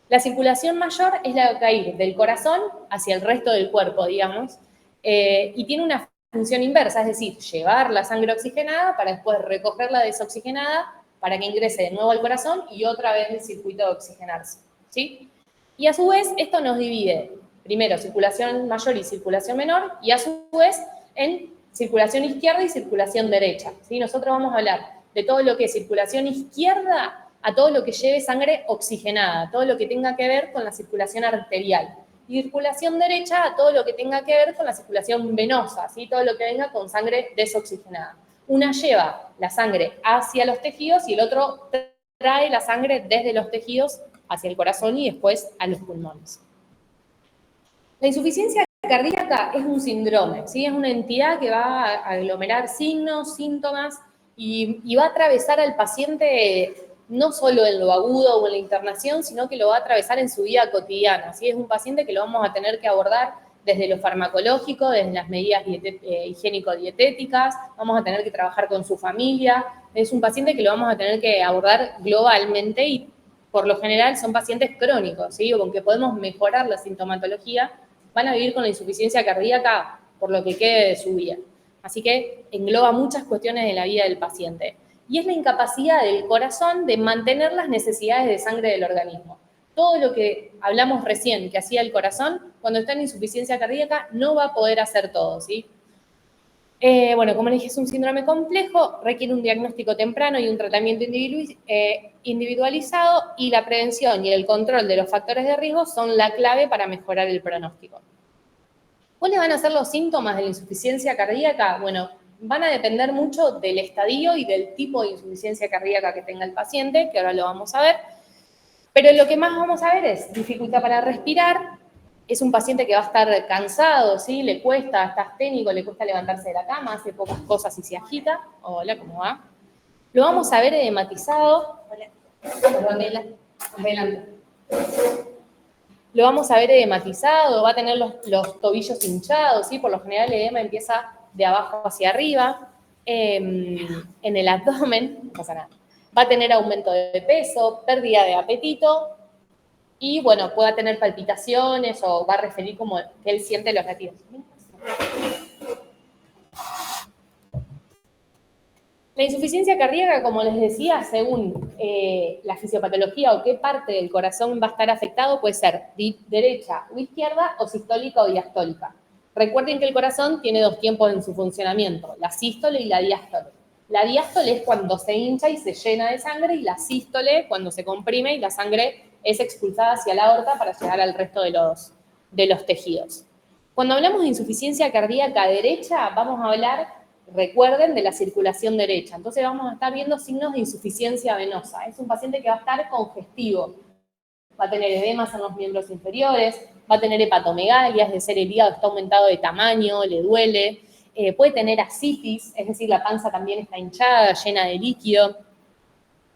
La circulación mayor es la que va a ir del corazón hacia el resto del cuerpo, digamos, y tiene una función inversa, es decir, llevar la sangre oxigenada para después recogerla desoxigenada para que ingrese de nuevo al corazón y otra vez el circuito de oxigenarse, ¿sí? Y a su vez, esto nos divide, primero, circulación mayor y circulación menor, y a su vez, en circulación izquierda y circulación derecha, ¿sí? Nosotros vamos a hablar de todo lo que es circulación izquierda a todo lo que lleve sangre oxigenada, todo lo que tenga que ver con la circulación arterial. Y circulación derecha a todo lo que tenga que ver con la circulación venosa, ¿sí? Todo lo que venga con sangre desoxigenada. Una lleva la sangre hacia los tejidos y el otro trae la sangre desde los tejidos hacia el corazón y después a los pulmones. La insuficiencia cardíaca es un síndrome, ¿sí? Es una entidad que va a aglomerar signos, síntomas y va a atravesar al paciente no solo en lo agudo o en la internación, sino que lo va a atravesar en su vida cotidiana, ¿sí? Es un paciente que lo vamos a tener que abordar desde lo farmacológico, desde las medidas higiénico-dietéticas, vamos a tener que trabajar con su familia, es un paciente que lo vamos a tener que abordar globalmente y por lo general son pacientes crónicos, ¿sí? Con que podemos mejorar la sintomatología, van a vivir con la insuficiencia cardíaca por lo que quede de su vida. Así que engloba muchas cuestiones de la vida del paciente. Y es la incapacidad del corazón de mantener las necesidades de sangre del organismo. Todo lo que hablamos recién que hacía el corazón, cuando está en insuficiencia cardíaca, no va a poder hacer todo, ¿sí? Bueno, como les dije, es un síndrome complejo, requiere un diagnóstico temprano y un tratamiento individualizado, y la prevención y el control de los factores de riesgo son la clave para mejorar el pronóstico. ¿Cuáles van a ser los síntomas de la insuficiencia cardíaca? Bueno, van a depender mucho del estadio y del tipo de insuficiencia cardíaca que tenga el paciente, que ahora lo vamos a ver, pero lo que más vamos a ver es dificultad para respirar. Es un paciente que va a estar cansado, ¿sí? Le cuesta, está asténico, le cuesta levantarse de la cama, hace pocas cosas y se agita. Hola, ¿cómo va? Lo vamos a ver edematizado. Hola, adelante. Lo vamos a ver edematizado, va a tener los tobillos hinchados, ¿sí? Por lo general el edema empieza de abajo hacia arriba. en el abdomen, no pasa nada. Va a tener aumento de peso, pérdida de apetito y, bueno, pueda tener palpitaciones o va a referir como que él siente los latidos. La insuficiencia cardíaca, como les decía, según la fisiopatología o qué parte del corazón va a estar afectado, puede ser derecha o izquierda o sistólica o diastólica. Recuerden que el corazón tiene dos tiempos en su funcionamiento, la sístole y la diástole. La diástole es cuando se hincha y se llena de sangre y la sístole cuando se comprime y la sangre es expulsada hacia la aorta para llegar al resto de los tejidos. Cuando hablamos de insuficiencia cardíaca derecha, vamos a hablar, recuerden, de la circulación derecha. Entonces vamos a estar viendo signos de insuficiencia venosa. Es un paciente que va a estar congestivo, va a tener edemas en los miembros inferiores, va a tener hepatomegalia, es decir, el hígado está aumentado de tamaño, le duele, puede tener ascitis, es decir, la panza también está hinchada, llena de líquido.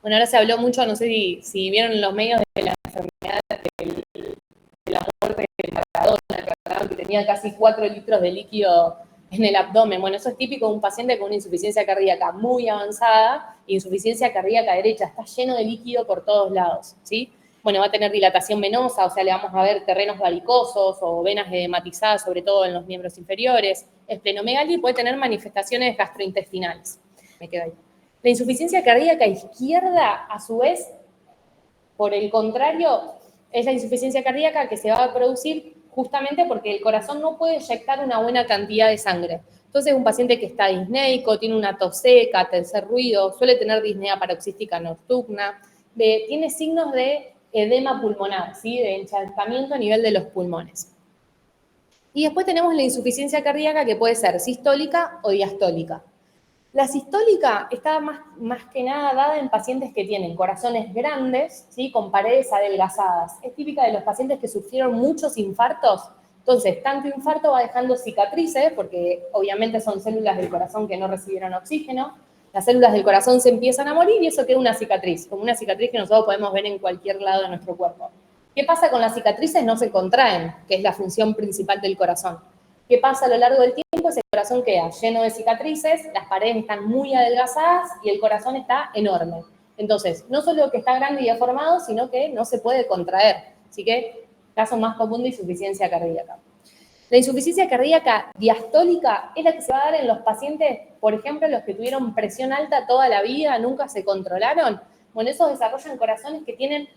Bueno, ahora se habló mucho, no sé si vieron en los medios de la enfermedad de la muerte de Maradona, que tenía casi 4 litros de líquido en el abdomen. Bueno, eso es típico de un paciente con una insuficiencia cardíaca muy avanzada, insuficiencia cardíaca derecha, está lleno de líquido por todos lados, ¿sí? Bueno, va a tener dilatación venosa, o sea, le vamos a ver terrenos varicosos o venas edematizadas, sobre todo en los miembros inferiores, esplenomegalia y puede tener manifestaciones gastrointestinales. Me quedo ahí. La insuficiencia cardíaca izquierda, a su vez, por el contrario, es la insuficiencia cardíaca que se va a producir justamente porque el corazón no puede eyectar una buena cantidad de sangre. Entonces, un paciente que está disneico, tiene una tos seca, tercer ruido, suele tener disnea paroxística nocturna, tiene signos de edema pulmonar, ¿sí? De encharcamiento a nivel de los pulmones. Y después tenemos la insuficiencia cardíaca que puede ser sistólica o diastólica. La sistólica está más que nada dada en pacientes que tienen corazones grandes, ¿sí? Con paredes adelgazadas. Es típica de los pacientes que sufrieron muchos infartos. Entonces, tanto infarto va dejando cicatrices, porque obviamente son células del corazón que no recibieron oxígeno. Las células del corazón se empiezan a morir y eso queda una cicatriz, como una cicatriz que nosotros podemos ver en cualquier lado de nuestro cuerpo. ¿Qué pasa con las cicatrices? No se contraen, que es la función principal del corazón. ¿Qué pasa a lo largo del tiempo? El corazón queda lleno de cicatrices, las paredes están muy adelgazadas y el corazón está enorme. Entonces, no solo que está grande y deformado, sino que no se puede contraer. Así que, caso más común de insuficiencia cardíaca. La insuficiencia cardíaca diastólica es la que se va a dar en los pacientes, por ejemplo, los que tuvieron presión alta toda la vida, nunca se controlaron. Bueno, esos desarrollan corazones que tienen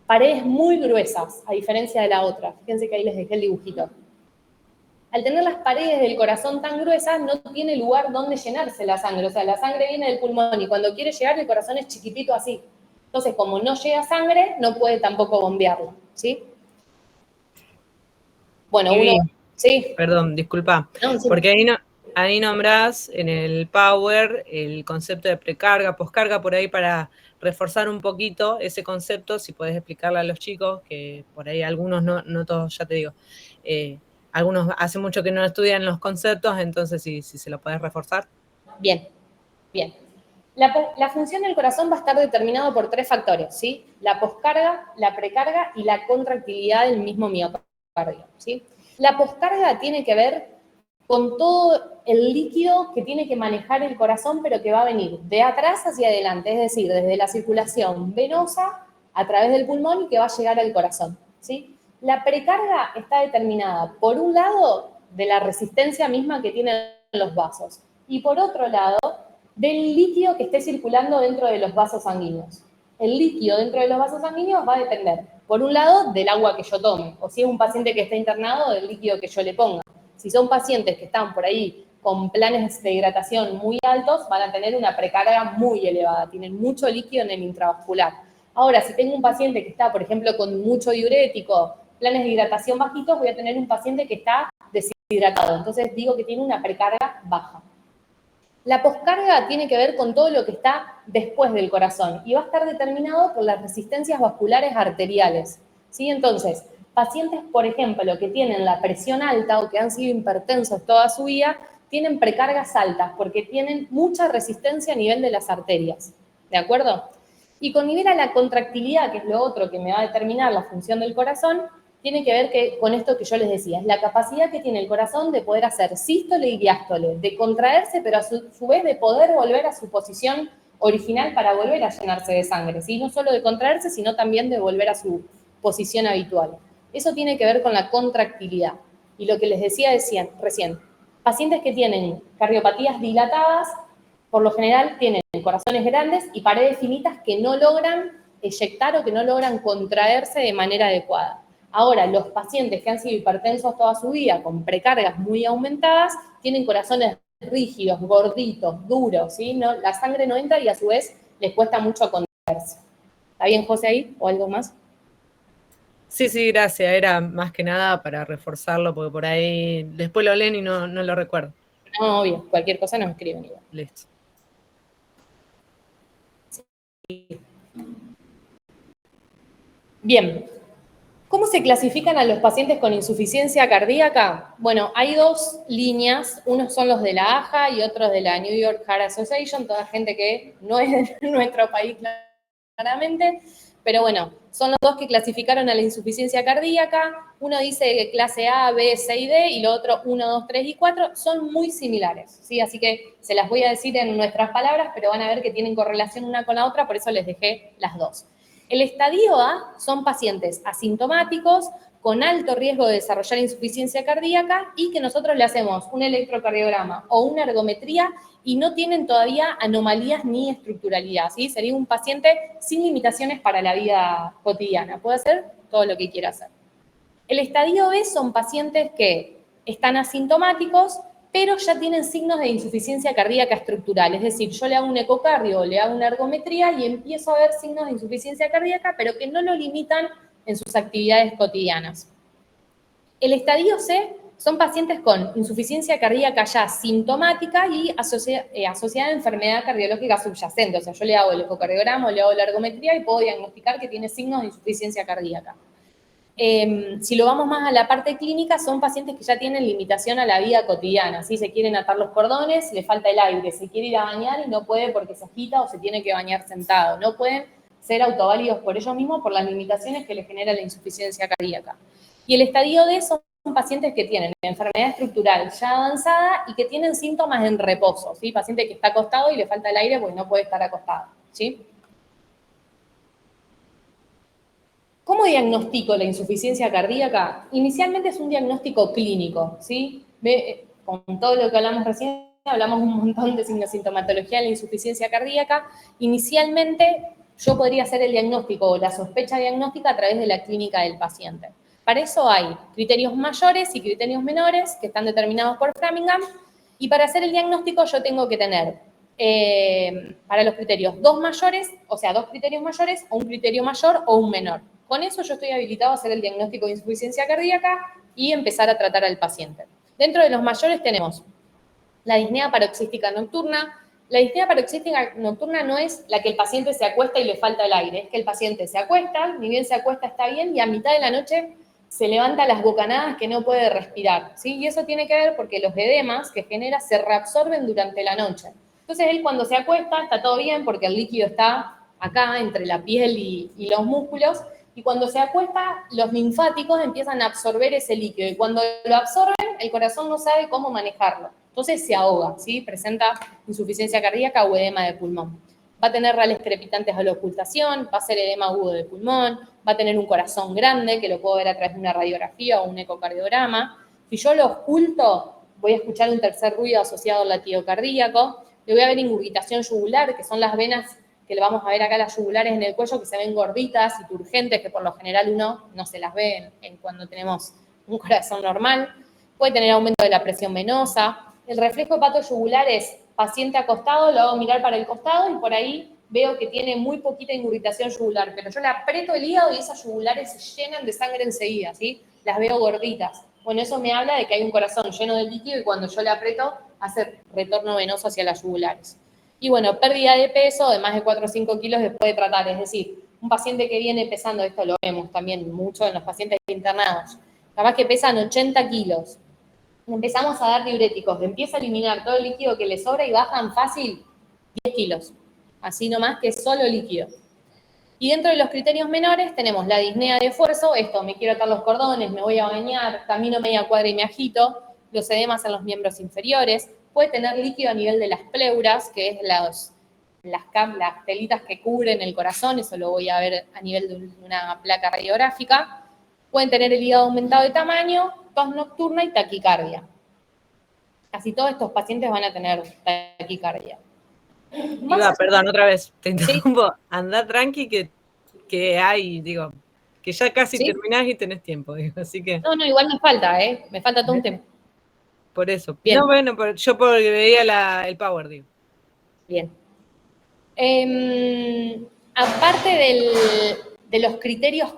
paredes muy gruesas, a diferencia de la otra. Fíjense que ahí les dejé el dibujito. Al tener las paredes del corazón tan gruesas, no tiene lugar donde llenarse la sangre. O sea, la sangre viene del pulmón y cuando quiere llegar, el corazón es chiquitito así. Entonces, como no llega sangre, no puede tampoco bombearlo, ¿sí? Bueno, sí. Perdón, disculpa. No, sí. Porque ahí nombrás en el Power el concepto de precarga, poscarga, por ahí para reforzar un poquito ese concepto, si podés explicarle a los chicos, que por ahí algunos no todos, ya te digo, algunos hace mucho que no estudian los conceptos, entonces si se lo podés reforzar. Bien. La función del corazón va a estar determinada por 3 factores, ¿sí? La poscarga, la precarga y la contractilidad del mismo miocardio, ¿sí? La poscarga tiene que ver con todo el líquido que tiene que manejar el corazón, pero que va a venir de atrás hacia adelante, es decir, desde la circulación venosa a través del pulmón y que va a llegar al corazón, ¿sí? La precarga está determinada, por un lado, de la resistencia misma que tienen los vasos, y por otro lado, del líquido que esté circulando dentro de los vasos sanguíneos. El líquido dentro de los vasos sanguíneos va a depender, por un lado, del agua que yo tome, o si es un paciente que está internado, del líquido que yo le ponga. Si son pacientes que están por ahí con planes de hidratación muy altos, van a tener una precarga muy elevada, tienen mucho líquido en el intravascular. Ahora, si tengo un paciente que está, por ejemplo, con mucho diurético, planes de hidratación bajitos, voy a tener un paciente que está deshidratado. Entonces digo que tiene una precarga baja. La poscarga tiene que ver con todo lo que está después del corazón y va a estar determinado por las resistencias vasculares arteriales, ¿sí? Entonces, pacientes, por ejemplo, que tienen la presión alta o que han sido hipertensos toda su vida, tienen precargas altas porque tienen mucha resistencia a nivel de las arterias, ¿de acuerdo? Y con nivel a la contractilidad, que es lo otro que me va a determinar la función del corazón, tiene que ver con esto que yo les decía, es la capacidad que tiene el corazón de poder hacer sístole y diástole, de contraerse, pero a su vez de poder volver a su posición original para volver a llenarse de sangre, ¿sí? No solo de contraerse, sino también de volver a su posición habitual. Eso tiene que ver con la contractilidad. Y lo que les decía recién, pacientes que tienen cardiopatías dilatadas, por lo general tienen corazones grandes y paredes finitas que no logran eyectar o que no logran contraerse de manera adecuada. Ahora, los pacientes que han sido hipertensos toda su vida, con precargas muy aumentadas, tienen corazones rígidos, gorditos, duros, ¿sí? No, la sangre no entra y a su vez les cuesta mucho contraerse. ¿Está bien, José, ahí? ¿O algo más? Sí, gracias. Era más que nada para reforzarlo, porque por ahí después lo leen y no lo recuerdo. No, bien, cualquier cosa nos escriben igual. Listo. Bien. ¿Cómo se clasifican a los pacientes con insuficiencia cardíaca? Bueno, hay dos líneas, unos son los de la AJA y otros de la New York Heart Association, toda gente que no es de nuestro país claramente, pero bueno, son los dos que clasificaron a la insuficiencia cardíaca. Uno dice clase A, B, C y D, y lo otro 1, 2, 3 y 4, son muy similares, ¿sí? Así que se las voy a decir en nuestras palabras, pero van a ver que tienen correlación una con la otra, por eso les dejé las dos. El estadio A son pacientes asintomáticos con alto riesgo de desarrollar insuficiencia cardíaca y que nosotros le hacemos un electrocardiograma o una ergometría y no tienen todavía anomalías ni estructuralidad, ¿sí? Sería un paciente sin limitaciones para la vida cotidiana. Puede hacer todo lo que quiera hacer. El estadio B son pacientes que están asintomáticos, pero ya tienen signos de insuficiencia cardíaca estructural. Es decir, yo le hago un ecocardio o le hago una ergometría y empiezo a ver signos de insuficiencia cardíaca, pero que no lo limitan en sus actividades cotidianas. El estadio C son pacientes con insuficiencia cardíaca ya sintomática y asociada a enfermedad cardiológica subyacente. O sea, yo le hago el ecocardiograma o le hago la ergometría y puedo diagnosticar que tiene signos de insuficiencia cardíaca. Si lo vamos más a la parte clínica, son pacientes que ya tienen limitación a la vida cotidiana, ¿sí? Se quieren atar los cordones, le falta el aire, se quiere ir a bañar y no puede porque se agita o se tiene que bañar sentado. No pueden ser autoválidos por ellos mismos por las limitaciones que les genera la insuficiencia cardíaca. Y el estadio D son pacientes que tienen enfermedad estructural ya avanzada y que tienen síntomas en reposo, ¿sí? Paciente que está acostado y le falta el aire porque no puede estar acostado, ¿sí? ¿Cómo diagnostico la insuficiencia cardíaca? Inicialmente es un diagnóstico clínico, ¿sí? Con todo lo que hablamos recién, hablamos un montón de sintomatología de la insuficiencia cardíaca. Inicialmente yo podría hacer el diagnóstico o la sospecha diagnóstica a través de la clínica del paciente. Para eso hay criterios mayores y criterios menores que están determinados por Framingham, y para hacer el diagnóstico yo tengo que tener para los criterios dos criterios mayores o un criterio mayor o un menor. Con eso yo estoy habilitado a hacer el diagnóstico de insuficiencia cardíaca y empezar a tratar al paciente. Dentro de los mayores tenemos la disnea paroxística nocturna. La disnea paroxística nocturna no es la que el paciente se acuesta y le falta el aire, es que el paciente se acuesta, ni bien se acuesta está bien, y a mitad de la noche se levanta las bocanadas que no puede respirar, ¿sí? Y eso tiene que ver porque los edemas que genera se reabsorben durante la noche. Entonces él cuando se acuesta está todo bien porque el líquido está acá entre la piel y los músculos, y cuando se acuesta los linfáticos empiezan a absorber ese líquido y cuando lo absorben el corazón no sabe cómo manejarlo. Entonces se ahoga, ¿sí? Presenta insuficiencia cardíaca o edema de pulmón. Va a tener rales crepitantes a la ocultación, va a ser edema agudo de pulmón, va a tener un corazón grande, que lo puedo ver a través de una radiografía o un ecocardiograma. Si yo lo oculto, voy a escuchar un tercer ruido asociado al latido cardíaco. Le voy a ver ingurgitación yugular, que son las venas que le vamos a ver acá, las yugulares en el cuello, que se ven gorditas y turgentes, que por lo general uno no se las ve cuando tenemos un corazón normal. Puede tener aumento de la presión venosa. El reflejo hepatoyugular es paciente acostado, lo hago mirar para el costado y por ahí veo que tiene muy poquita ingurgitación yugular, pero yo le aprieto el hígado y esas yugulares se llenan de sangre enseguida, ¿sí? Las veo gorditas. Bueno, eso me habla de que hay un corazón lleno de líquido y cuando yo le aprieto hace retorno venoso hacia las yugulares. Y bueno, pérdida de peso de más de 4 o 5 kilos después de tratar, es decir, un paciente que viene pesando, esto lo vemos también mucho en los pacientes internados, capaz que pesan 80 kilos, empezamos a dar diuréticos, empieza a eliminar todo el líquido que le sobra y bajan fácil 10 kilos, así nomás que solo líquido. Y dentro de los criterios menores tenemos la disnea de esfuerzo, esto, me quiero atar los cordones, me voy a bañar, camino media cuadra y me agito, los edemas en los miembros inferiores, puede tener líquido a nivel de las pleuras, que es las telitas que cubren el corazón, eso lo voy a ver a nivel de una placa radiográfica, pueden tener el hígado aumentado de tamaño, tos nocturna y taquicardia. Casi todos estos pacientes van a tener taquicardia. Perdón, otra vez, te interrumpo. ¿Sí? Andá tranqui que hay, digo, que ya casi ¿sí? Terminás y tenés tiempo, digo, así que... No, igual me falta, me falta todo un tiempo. Por eso. Bien. No, bueno, yo porque veía el power, digo. Bien. Aparte de los criterios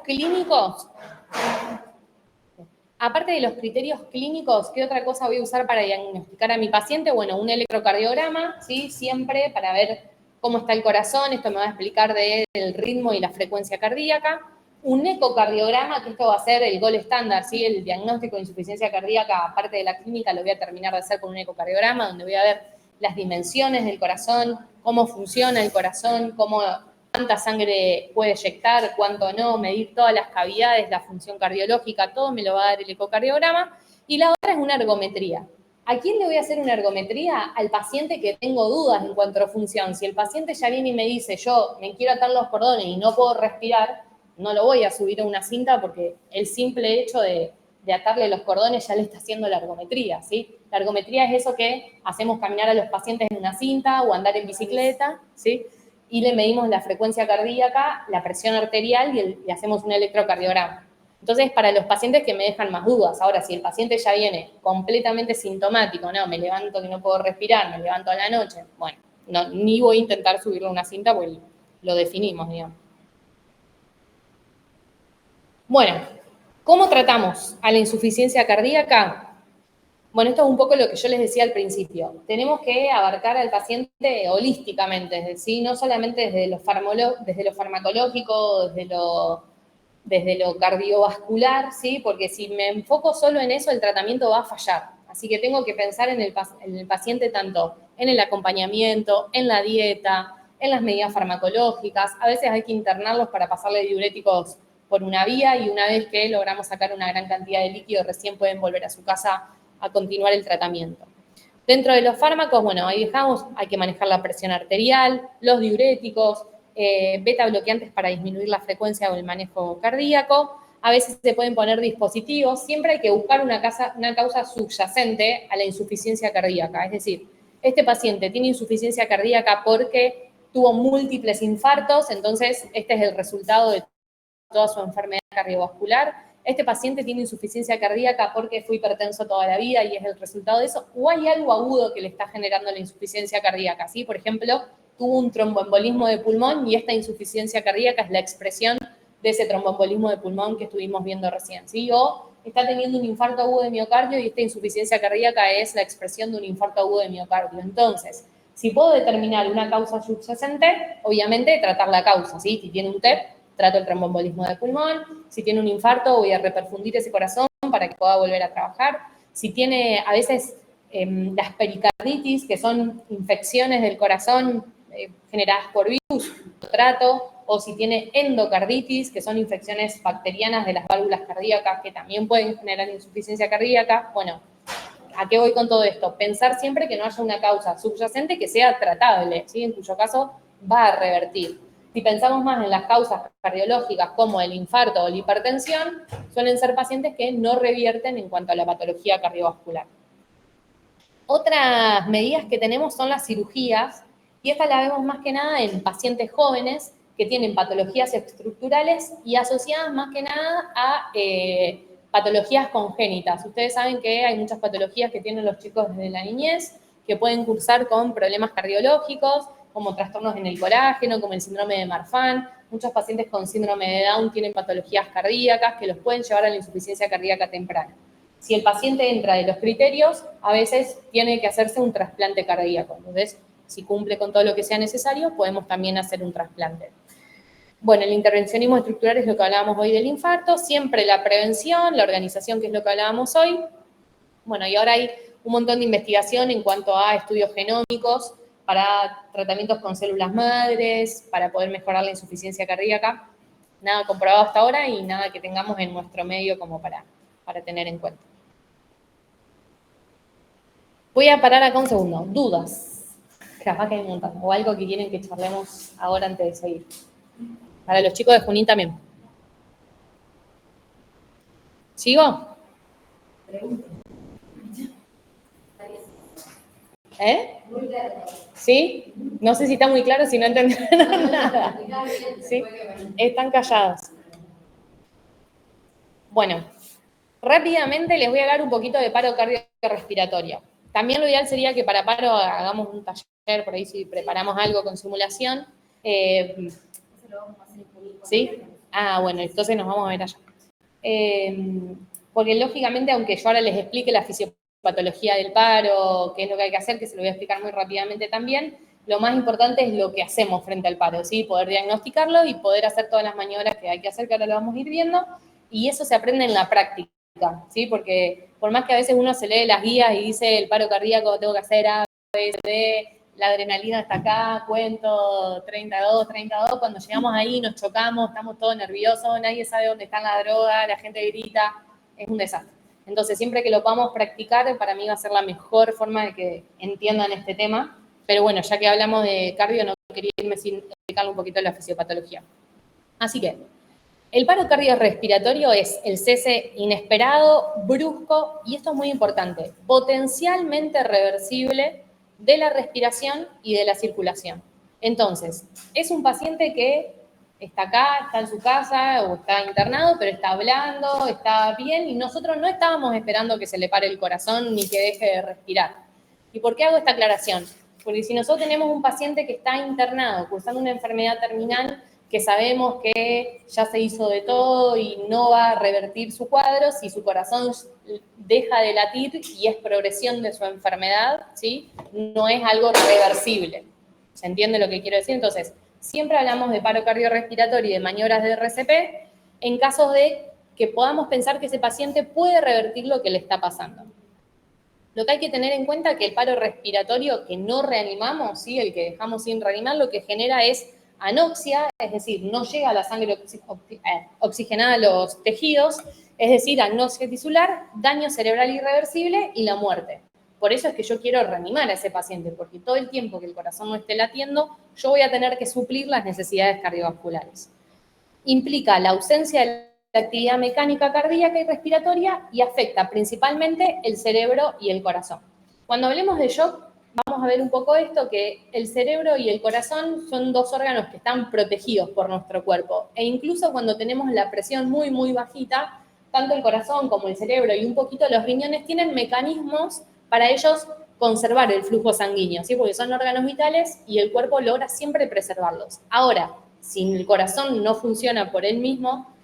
clínicos, ¿qué otra cosa voy a usar para diagnosticar a mi paciente? Bueno, un electrocardiograma, ¿sí? Siempre para ver cómo está el corazón, esto me va a explicar del ritmo y la frecuencia cardíaca. Un ecocardiograma, que esto va a ser el gold estándar, ¿sí? El diagnóstico de insuficiencia cardíaca, aparte de la clínica, lo voy a terminar de hacer con un ecocardiograma, donde voy a ver las dimensiones del corazón, cómo funciona el corazón, cuánta sangre puede eyectar, cuánto no, medir todas las cavidades, la función cardiológica, todo me lo va a dar el ecocardiograma. Y la otra es una ergometría. ¿A quién le voy a hacer una ergometría? Al paciente que tengo dudas en cuanto a función. Si el paciente ya viene y me dice, yo me quiero atar los cordones y no puedo respirar, no lo voy a subir a una cinta porque el simple hecho de atarle los cordones ya le está haciendo la ergometría, ¿sí? La ergometría es eso que hacemos caminar a los pacientes en una cinta o andar en bicicleta, ¿sí? Y le medimos la frecuencia cardíaca, la presión arterial y hacemos un electrocardiograma. Entonces, para los pacientes que me dejan más dudas, ahora, si el paciente ya viene completamente sintomático, no, me levanto que no puedo respirar, me levanto a la noche, bueno, no, ni voy a intentar subirle a una cinta porque lo definimos, digamos. Bueno, ¿cómo tratamos a la insuficiencia cardíaca? Bueno, esto es un poco lo que yo les decía al principio. Tenemos que abarcar al paciente holísticamente, es decir, no solamente desde lo farmacológico, desde lo cardiovascular, ¿sí? Porque si me enfoco solo en eso, el tratamiento va a fallar. Así que tengo que pensar en el paciente tanto en el acompañamiento, en la dieta, en las medidas farmacológicas. A veces hay que internarlos para pasarle diuréticos por una vía y una vez que logramos sacar una gran cantidad de líquido, recién pueden volver a su casa a continuar el tratamiento. Dentro de los fármacos, bueno, ahí dejamos, hay que manejar la presión arterial, los diuréticos, beta bloqueantes para disminuir la frecuencia o el manejo cardíaco. A veces se pueden poner dispositivos. Siempre hay que buscar una causa subyacente a la insuficiencia cardíaca. Es decir, este paciente tiene insuficiencia cardíaca porque tuvo múltiples infartos, entonces este es el resultado de toda su enfermedad cardiovascular. Este paciente tiene insuficiencia cardíaca porque fue hipertenso toda la vida y es el resultado de eso, o hay algo agudo que le está generando la insuficiencia cardíaca, ¿sí? Por ejemplo, tuvo un tromboembolismo de pulmón y esta insuficiencia cardíaca es la expresión de ese tromboembolismo de pulmón que estuvimos viendo recién, ¿sí? O está teniendo un infarto agudo de miocardio y esta insuficiencia cardíaca es la expresión de un infarto agudo de miocardio. Entonces, si puedo determinar una causa subyacente, obviamente tratar la causa, ¿sí? Si tiene un TEP, trato el tromboembolismo de pulmón. Si tiene un infarto, voy a reperfundir ese corazón para que pueda volver a trabajar. Si tiene, a veces, las pericarditis, que son infecciones del corazón generadas por virus, trato. O si tiene endocarditis, que son infecciones bacterianas de las válvulas cardíacas, que también pueden generar insuficiencia cardíaca. Bueno, ¿a qué voy con todo esto? Pensar siempre que no haya una causa subyacente que sea tratable, ¿sí? En cuyo caso va a revertir. Si pensamos más en las causas cardiológicas como el infarto o la hipertensión, suelen ser pacientes que no revierten en cuanto a la patología cardiovascular. Otras medidas que tenemos son las cirugías, y esta la vemos más que nada en pacientes jóvenes que tienen patologías estructurales y asociadas más que nada a patologías congénitas. Ustedes saben que hay muchas patologías que tienen los chicos desde la niñez, que pueden cursar con problemas cardiológicos, como trastornos en el colágeno, como el síndrome de Marfan. Muchos pacientes con síndrome de Down tienen patologías cardíacas que los pueden llevar a la insuficiencia cardíaca temprana. Si el paciente entra de los criterios, a veces tiene que hacerse un trasplante cardíaco. Entonces, si cumple con todo lo que sea necesario, podemos también hacer un trasplante. Bueno, el intervencionismo estructural es lo que hablábamos hoy del infarto, siempre la prevención, la organización, que es lo que hablábamos hoy. Bueno, y ahora hay un montón de investigación en cuanto a estudios genómicos para tratamientos con células madres, para poder mejorar la insuficiencia cardíaca. Nada comprobado hasta ahora y nada que tengamos en nuestro medio como para tener en cuenta. Voy a parar acá un segundo. ¿Dudas? Capaz que hay un montón. O algo que quieren que charlemos ahora antes de seguir. Para los chicos de Junín también. ¿Sigo? ¿Eh? ¿Sí? No sé si está muy claro, si no entendieron nada. ¿Sí? Están callados. Bueno, rápidamente les voy a hablar un poquito de paro cardiorrespiratorio. También lo ideal sería que para paro hagamos un taller, por ahí si preparamos algo con simulación. ¿Sí? Ah, bueno, entonces nos vamos a ver allá. Porque lógicamente, aunque yo ahora les explique la fisiopatología del paro, qué es lo que hay que hacer, que se lo voy a explicar muy rápidamente también, lo más importante es lo que hacemos frente al paro, ¿sí? Poder diagnosticarlo y poder hacer todas las maniobras que hay que hacer, que ahora lo vamos a ir viendo, y eso se aprende en la práctica, ¿sí? Porque por más que a veces uno se lee las guías y dice el paro cardíaco tengo que hacer A, B, C, D, la adrenalina está acá, cuento 32, cuando llegamos ahí nos chocamos, estamos todos nerviosos, nadie sabe dónde está la droga, la gente grita, es un desastre. Entonces, siempre que lo podamos practicar, para mí va a ser la mejor forma de que entiendan este tema. Pero bueno, ya que hablamos de cardio, no quería irme sin explicarle un poquito la fisiopatología. Así que, el paro cardiorrespiratorio es el cese inesperado, brusco, y esto es muy importante, potencialmente reversible de la respiración y de la circulación. Entonces, es un paciente que está acá, está en su casa o está internado, pero está hablando, está bien, y nosotros no estábamos esperando que se le pare el corazón ni que deje de respirar. ¿Y por qué hago esta aclaración? Porque si nosotros tenemos un paciente que está internado, cursando una enfermedad terminal, que sabemos que ya se hizo de todo y no va a revertir su cuadro, si su corazón deja de latir y es progresión de su enfermedad, ¿sí? No es algo reversible. ¿Se entiende lo que quiero decir? Entonces, siempre hablamos de paro cardiorrespiratorio y de maniobras de RCP en casos de que podamos pensar que ese paciente puede revertir lo que le está pasando. Lo que hay que tener en cuenta es que el paro respiratorio que no reanimamos, ¿sí? El que dejamos sin reanimar, lo que genera es anoxia, es decir, no llega la sangre oxigenada a los tejidos, es decir, agnosia tisular, daño cerebral irreversible y la muerte. Por eso es que yo quiero reanimar a ese paciente, porque todo el tiempo que el corazón no esté latiendo, yo voy a tener que suplir las necesidades cardiovasculares. Implica la ausencia de la actividad mecánica cardíaca y respiratoria y afecta principalmente el cerebro y el corazón. Cuando hablemos de shock, vamos a ver un poco esto, que el cerebro y el corazón son dos órganos que están protegidos por nuestro cuerpo. E incluso cuando tenemos la presión muy, muy bajita, tanto el corazón como el cerebro y un poquito los riñones tienen mecanismos para ellos conservar el flujo sanguíneo, ¿sí? Porque son órganos vitales y el cuerpo logra siempre preservarlos. Ahora, si el corazón no funciona por él mismo,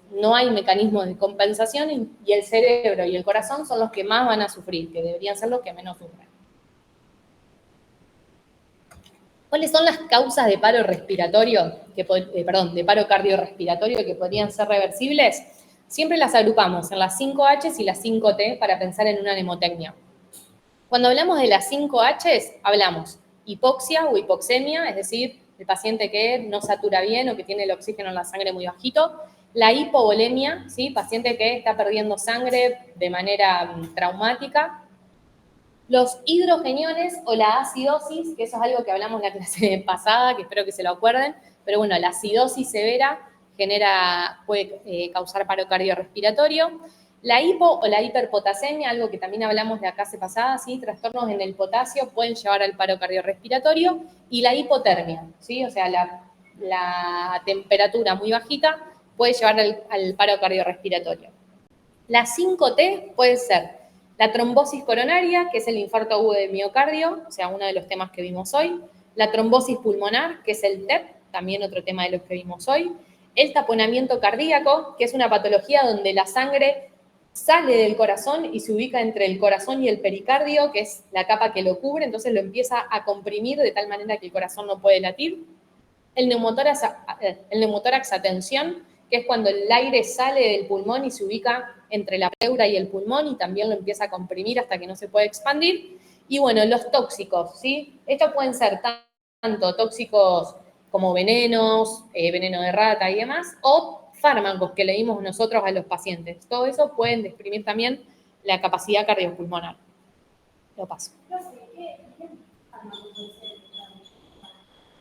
no hay mecanismos de compensación y el cerebro y el corazón son los que más van a sufrir, que deberían ser los que menos sufren. ¿Cuáles son las causas de paro respiratorio, de paro cardiorrespiratorio que podrían ser reversibles? Siempre las agrupamos en las 5H y las 5T para pensar en una mnemotecnia. Cuando hablamos de las 5H, hablamos hipoxia o hipoxemia, es decir, el paciente que no satura bien o que tiene el oxígeno en la sangre muy bajito. La hipovolemia, ¿sí? Paciente que está perdiendo sangre de manera traumática. Los hidrogeniones o la acidosis, que eso es algo que hablamos en la clase pasada, que espero que se lo acuerden, pero bueno, la acidosis severa puede causar paro cardiorrespiratorio. La hipo o la hiperpotasemia, algo que también hablamos de la clase pasada, ¿sí? Trastornos en el potasio pueden llevar al paro cardiorrespiratorio. Y la hipotermia, ¿sí? O sea, la temperatura muy bajita puede llevar al paro cardiorrespiratorio. La 5T puede ser la trombosis coronaria, que es el infarto agudo de miocardio, o sea, uno de los temas que vimos hoy. La trombosis pulmonar, que es el TEP, también otro tema de los que vimos hoy. El taponamiento cardíaco, que es una patología donde la sangre sale del corazón y se ubica entre el corazón y el pericardio, que es la capa que lo cubre, entonces lo empieza a comprimir de tal manera que el corazón no puede latir. El neumotórax a tensión, que es cuando el aire sale del pulmón y se ubica entre la pleura y el pulmón y también lo empieza a comprimir hasta que no se puede expandir. Y bueno, los tóxicos, ¿sí? Estos pueden ser tanto tóxicos como venenos, veneno de rata y demás, o fármacos que le dimos nosotros a los pacientes. Todo eso pueden deprimir también la capacidad cardiopulmonar. Lo paso.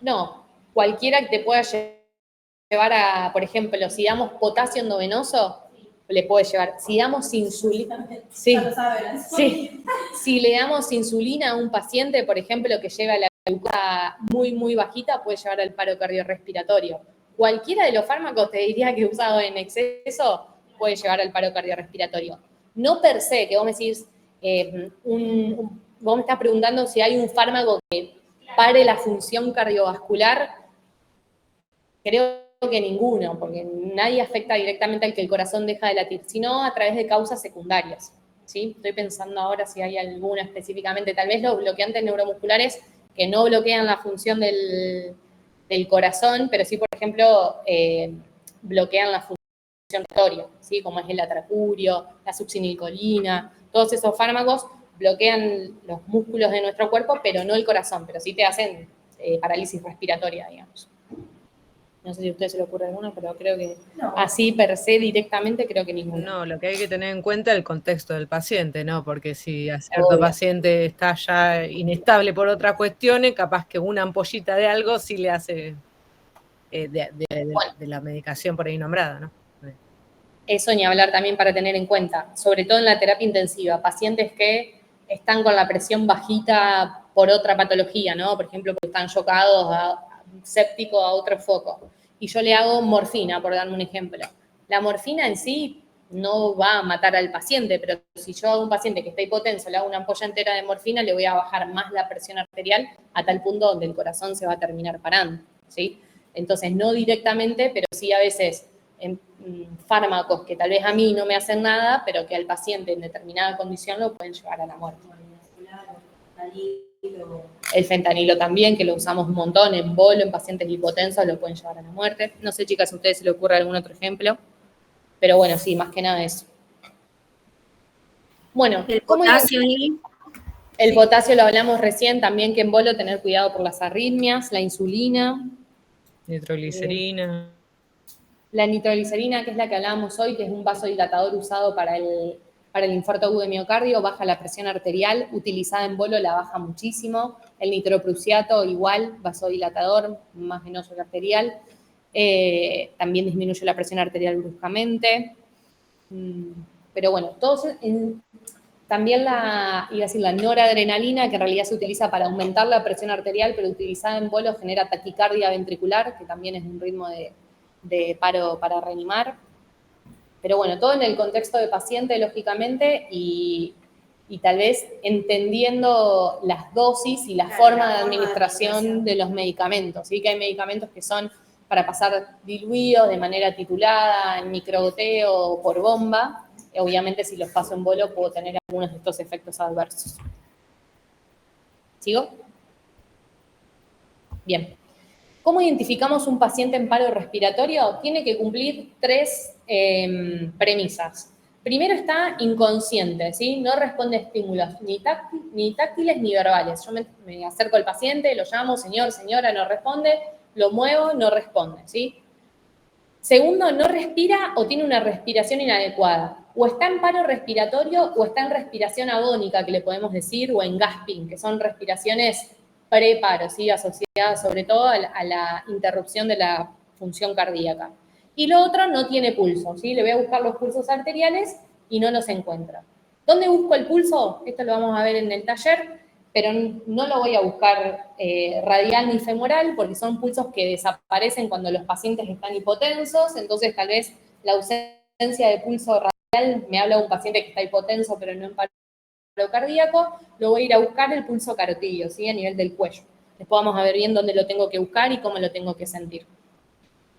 No, cualquiera que te pueda llevar a, por ejemplo, si damos potasio endovenoso, le puede llevar. Si damos insulina, sí, sí. Si le damos insulina a un paciente, por ejemplo, que lleva la glucosa muy, muy bajita, puede llevar al paro cardiorrespiratorio. Cualquiera de los fármacos, te diría que usado en exceso, puede llevar al paro cardiorrespiratorio. No per se, que vos me decís, vos me estás preguntando si hay un fármaco que pare la función cardiovascular. Creo que ninguno, porque nadie afecta directamente al que el corazón deja de latir, sino a través de causas secundarias, ¿sí? Estoy pensando ahora si hay alguna específicamente, tal vez los bloqueantes neuromusculares que no bloquean la función del corazón, pero sí, por ejemplo, bloquean la función respiratoria, ¿sí? Como es el atracurio, la succinilcolina, todos esos fármacos bloquean los músculos de nuestro cuerpo, pero no el corazón, pero sí te hacen parálisis respiratoria, digamos. No sé si a ustedes se le ocurre alguno, pero creo que así per se directamente creo que ninguno. No, lo que hay que tener en cuenta es el contexto del paciente, ¿no? Porque si a cierto paciente está ya inestable por otras cuestiones, capaz que una ampollita de algo sí le hace de la medicación por ahí nombrada, ¿no? Eso ni hablar también para tener en cuenta, sobre todo en la terapia intensiva, pacientes que están con la presión bajita por otra patología, ¿no? Por ejemplo, porque están chocados séptico a otro foco. Y yo le hago morfina, por darme un ejemplo. La morfina en sí no va a matar al paciente, pero si yo a un paciente que está hipotenso le hago una ampolla entera de morfina, le voy a bajar más la presión arterial a tal punto donde el corazón se va a terminar parando, ¿sí? Entonces, no directamente, pero sí a veces en fármacos que tal vez a mí no me hacen nada, pero que al paciente en determinada condición lo pueden llevar a la muerte. El fentanilo también, que lo usamos un montón en bolo, en pacientes hipotensos, lo pueden llevar a la muerte. No sé, chicas, a ustedes se les ocurre algún otro ejemplo, pero bueno, sí, más que nada eso. Bueno, el potasio, el potasio lo hablamos recién, también que en bolo tener cuidado por las arritmias, la insulina. Nitroglicerina. La nitroglicerina, que es la que hablábamos hoy, que es un vasodilatador usado para el infarto agudo de miocardio, baja la presión arterial, utilizada en bolo la baja muchísimo. El nitroprusiato igual, vasodilatador, más venoso que arterial. También disminuye la presión arterial bruscamente. Pero bueno, también la noradrenalina, que en realidad se utiliza para aumentar la presión arterial, pero utilizada en bolo genera taquicardia ventricular, que también es un ritmo de paro para reanimar. Pero bueno, todo en el contexto de paciente, lógicamente, y tal vez entendiendo las dosis y la forma de administración de los medicamentos. ¿Sí? Que hay medicamentos que son para pasar diluidos de manera titulada, en microgoteo o por bomba. Obviamente, si los paso en bolo, puedo tener algunos de estos efectos adversos. ¿Sigo? Bien. ¿Cómo identificamos un paciente en paro respiratorio? Tiene que cumplir 3 premisas. Primero está inconsciente, ¿sí? No responde a estímulos ni táctiles ni verbales. Yo me acerco al paciente, lo llamo, señor, señora, no responde, lo muevo, no responde, ¿sí? Segundo, no respira o tiene una respiración inadecuada. O está en paro respiratorio o está en respiración agónica, que le podemos decir, o en gasping, que son respiraciones preparo, ¿sí? Asociadas sobre todo a la interrupción de la función cardíaca. Y lo otro, no tiene pulso, ¿sí? Le voy a buscar los pulsos arteriales y no los encuentro. ¿Dónde busco el pulso? Esto lo vamos a ver en el taller, pero no lo voy a buscar radial ni femoral, porque son pulsos que desaparecen cuando los pacientes están hipotensos, entonces tal vez la ausencia de pulso radial me habla de un paciente que está hipotenso, pero no en paro cardíaco, lo voy a ir a buscar el pulso carotidio, ¿sí? A nivel del cuello. Después vamos a ver bien dónde lo tengo que buscar y cómo lo tengo que sentir.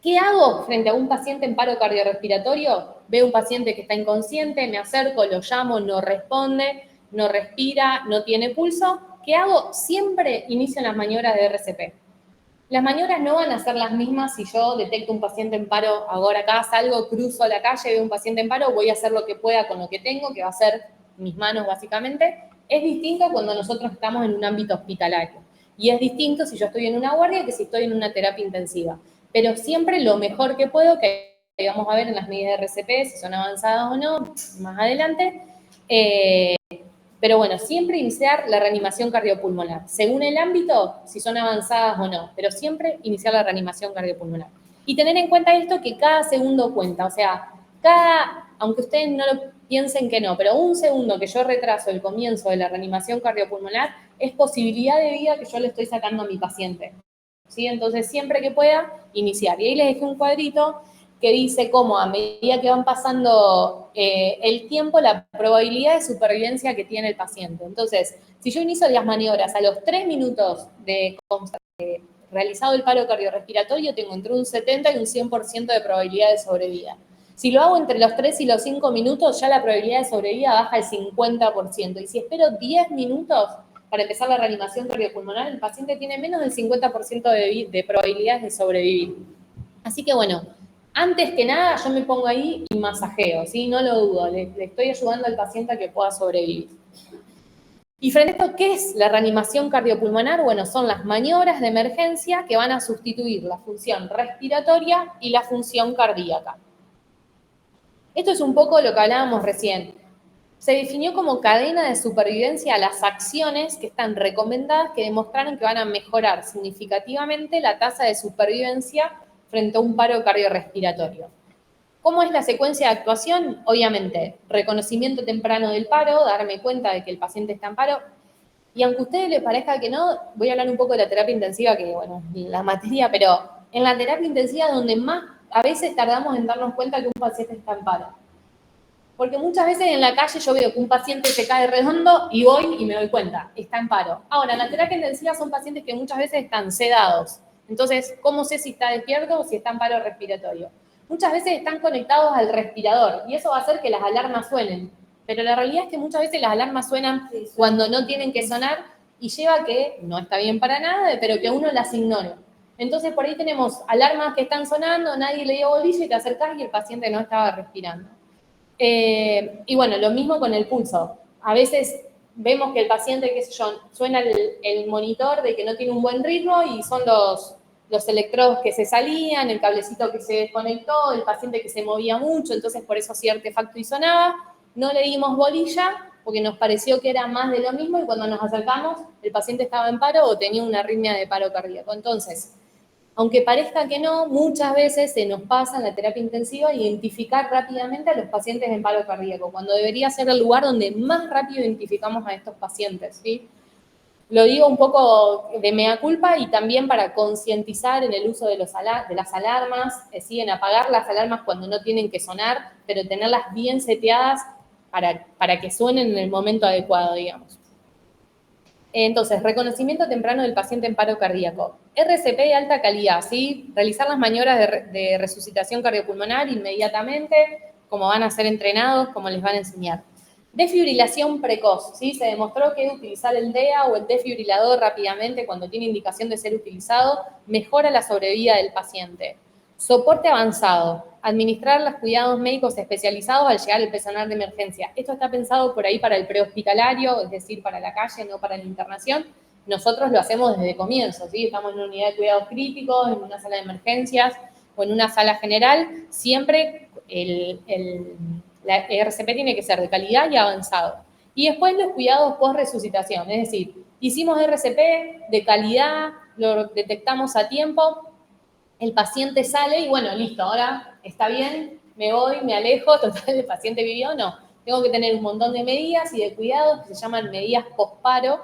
¿Qué hago frente a un paciente en paro cardiorrespiratorio? Veo un paciente que está inconsciente, me acerco, lo llamo, no responde, no respira, no tiene pulso. ¿Qué hago? Siempre inicio las maniobras de RCP. Las maniobras no van a ser las mismas si yo detecto un paciente en paro, ahora acá salgo, cruzo la calle, veo un paciente en paro, voy a hacer lo que pueda con lo que tengo, que va a ser mis manos básicamente, Es distinto cuando nosotros estamos en un ámbito hospitalario. Y es distinto si yo estoy en una guardia que si estoy en una terapia intensiva. Pero siempre lo mejor que puedo, que vamos a ver en las medidas de RCP, si son avanzadas o no, más adelante. Pero bueno, siempre iniciar la reanimación cardiopulmonar. Según el ámbito, si son avanzadas o no. Pero siempre iniciar la reanimación cardiopulmonar. Y tener en cuenta esto que cada segundo cuenta. O sea, aunque ustedes no lo piensen que no, pero un segundo que yo retraso el comienzo de la reanimación cardiopulmonar es posibilidad de vida que yo le estoy sacando a mi paciente. ¿Sí? Entonces, siempre que pueda, iniciar. Y ahí les dejé un cuadrito que dice cómo a medida que van pasando el tiempo, la probabilidad de supervivencia que tiene el paciente. Entonces, si yo inicio las maniobras a los 3 minutos de realizado el paro cardiorrespiratorio, tengo entre un 70 y un 100% de probabilidad de sobrevida. Si lo hago entre los 3 y los 5 minutos, ya la probabilidad de sobrevida baja al 50%. Y si espero 10 minutos para empezar la reanimación cardiopulmonar, el paciente tiene menos del 50% de probabilidades de sobrevivir. Así que bueno, antes que nada yo me pongo ahí y masajeo, ¿sí? No lo dudo, le estoy ayudando al paciente a que pueda sobrevivir. Y frente a esto, ¿qué es la reanimación cardiopulmonar? Bueno, son las maniobras de emergencia que van a sustituir la función respiratoria y la función cardíaca. Esto es un poco lo que hablábamos recién. Se definió como cadena de supervivencia a las acciones que están recomendadas que demostraron que van a mejorar significativamente la tasa de supervivencia frente a un paro cardiorrespiratorio. ¿Cómo es la secuencia de actuación? Obviamente, reconocimiento temprano del paro, darme cuenta de que el paciente está en paro. Y aunque a ustedes les parezca que no, voy a hablar un poco de la terapia intensiva, que bueno, la materia, pero en la terapia intensiva es donde más a veces tardamos en darnos cuenta que un paciente está en paro. Porque muchas veces en la calle yo veo que un paciente se cae redondo y voy y me doy cuenta, está en paro. Ahora, en la terapia intensiva son pacientes que muchas veces están sedados. Entonces, ¿cómo sé si está despierto o si está en paro respiratorio? Muchas veces están conectados al respirador y eso va a hacer que las alarmas suenen. Pero la realidad es que muchas veces las alarmas suenan cuando no tienen que sonar y lleva a que no está bien para nada, pero que uno las ignore. Entonces, por ahí tenemos alarmas que están sonando, nadie le dio bolilla y te acercás y el paciente no estaba respirando. Y bueno, lo mismo con el pulso. A veces vemos que el paciente, qué sé yo, suena el monitor de que no tiene un buen ritmo y son los electrodos que se salían, el cablecito que se desconectó, el paciente que se movía mucho, entonces por eso hacía artefacto y sonaba. No le dimos bolilla porque nos pareció que era más de lo mismo y cuando nos acercamos el paciente estaba en paro o tenía una arritmia de paro cardíaco. Entonces, aunque parezca que no, muchas veces se nos pasa en la terapia intensiva identificar rápidamente a los pacientes en paro cardíaco, cuando debería ser el lugar donde más rápido identificamos a estos pacientes, ¿sí? Lo digo un poco de mea culpa y también para concientizar en el uso de las alarmas, ¿sí? En apagar las alarmas cuando no tienen que sonar, pero tenerlas bien seteadas para que suenen en el momento adecuado, digamos. Entonces, reconocimiento temprano del paciente en paro cardíaco. RCP de alta calidad, ¿sí? Realizar las maniobras de resucitación cardiopulmonar inmediatamente, como van a ser entrenados, como les van a enseñar. Desfibrilación precoz, ¿sí? Se demostró que utilizar el DEA o el desfibrilador rápidamente cuando tiene indicación de ser utilizado mejora la sobrevida del paciente. Soporte avanzado. Administrar los cuidados médicos especializados al llegar el personal de emergencia. Esto está pensado por ahí para el prehospitalario, es decir, para la calle, no para la internación. Nosotros lo hacemos desde comienzo, ¿sí? Estamos en una unidad de cuidados críticos, en una sala de emergencias o en una sala general. Siempre la RCP tiene que ser de calidad y avanzado. Y después los cuidados post-resucitación, es decir, hicimos RCP de calidad, lo detectamos a tiempo, el paciente sale y bueno, listo, ahora está bien, me voy, me alejo, total, el paciente vivió, no. Tengo que tener un montón de medidas y de cuidados que se llaman medidas post-paro,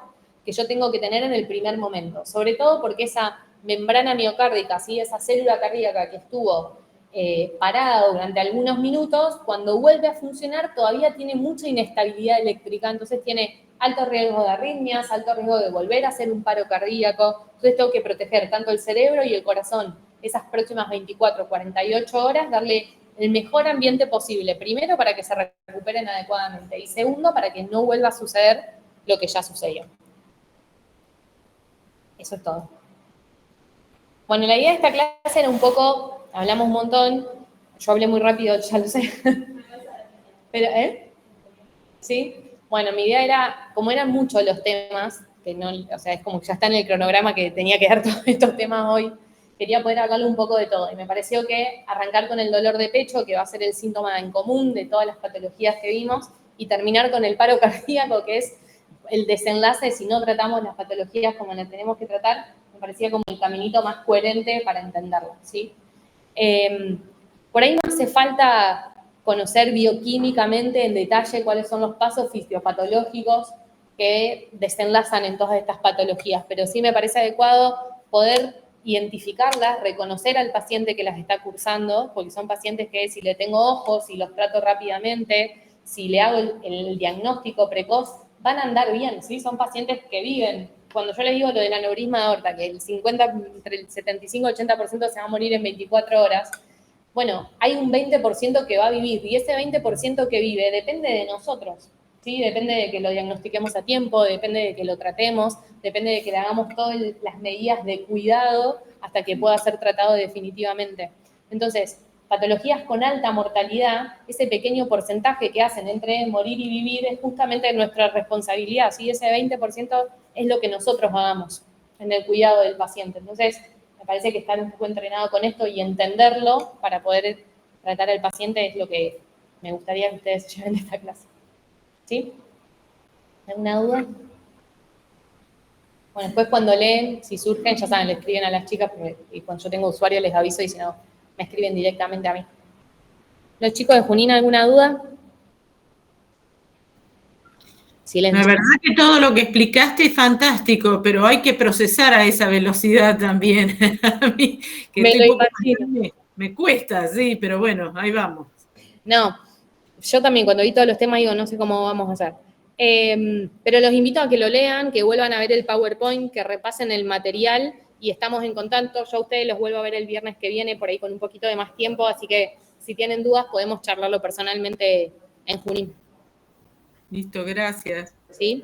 que yo tengo que tener en el primer momento. Sobre todo porque esa membrana miocárdica, ¿sí? Esa célula cardíaca que estuvo parada durante algunos minutos, cuando vuelve a funcionar todavía tiene mucha inestabilidad eléctrica, entonces tiene alto riesgo de arritmias, alto riesgo de volver a hacer un paro cardíaco. Entonces tengo que proteger tanto el cerebro y el corazón esas próximas 24, 48 horas, darle el mejor ambiente posible. Primero, para que se recuperen adecuadamente. Y segundo, para que no vuelva a suceder lo que ya sucedió. Eso es todo. Bueno, la idea de esta clase era un poco, hablamos un montón, yo hablé muy rápido, ya lo sé. Pero, ¿sí? Bueno, mi idea era, como eran muchos los temas, que no, o sea, es como que ya está en el cronograma que tenía que dar todos estos temas hoy, quería poder hablarle un poco de todo. Y me pareció que arrancar con el dolor de pecho, que va a ser el síntoma en común de todas las patologías que vimos, y terminar con el paro cardíaco, que es el desenlace si no tratamos las patologías como las tenemos que tratar, me parecía como el caminito más coherente para entenderlo, ¿sí? Por ahí no hace falta conocer bioquímicamente en detalle cuáles son los pasos fisiopatológicos que desenlazan en todas estas patologías, pero sí me parece adecuado poder identificarlas, reconocer al paciente que las está cursando, porque son pacientes que si le tengo ojos, si los trato rápidamente, si le hago el diagnóstico precoz, van a andar bien, ¿sí? Son pacientes que viven. Cuando yo les digo lo del aneurisma de aorta, que el 50, entre el 75 y 80% se va a morir en 24 horas, bueno, hay un 20% que va a vivir, y ese 20% que vive depende de nosotros, ¿sí? Depende de que lo diagnostiquemos a tiempo, depende de que lo tratemos, depende de que le hagamos todas las medidas de cuidado hasta que pueda ser tratado definitivamente. Entonces, patologías con alta mortalidad, ese pequeño porcentaje que hacen entre morir y vivir es justamente nuestra responsabilidad, ¿sí? Ese 20% es lo que nosotros hagamos en el cuidado del paciente. Entonces, me parece que estar un poco entrenado con esto y entenderlo para poder tratar al paciente es lo que me gustaría que ustedes lleven de esta clase. ¿Sí? ¿Alguna duda? Bueno, después cuando leen, si surgen, ya saben, le escriben a las chicas, y cuando yo tengo usuario les aviso y si no, me escriben directamente a mí. ¿Los chicos de Junín, alguna duda? Silencio. La verdad que todo lo que explicaste es fantástico, pero hay que procesar a esa velocidad también. A mí, que Me estoy lo poco imagino. me cuesta, sí, pero bueno, ahí vamos. No, yo también cuando vi todos los temas digo, no sé cómo vamos a hacer. Pero los invito a que lo lean, que vuelvan a ver el PowerPoint, que repasen el material y estamos en contacto. Yo a ustedes los vuelvo a ver el viernes que viene, por ahí con un poquito de más tiempo, así que si tienen dudas podemos charlarlo personalmente en Junín. Listo, gracias. ¿Sí?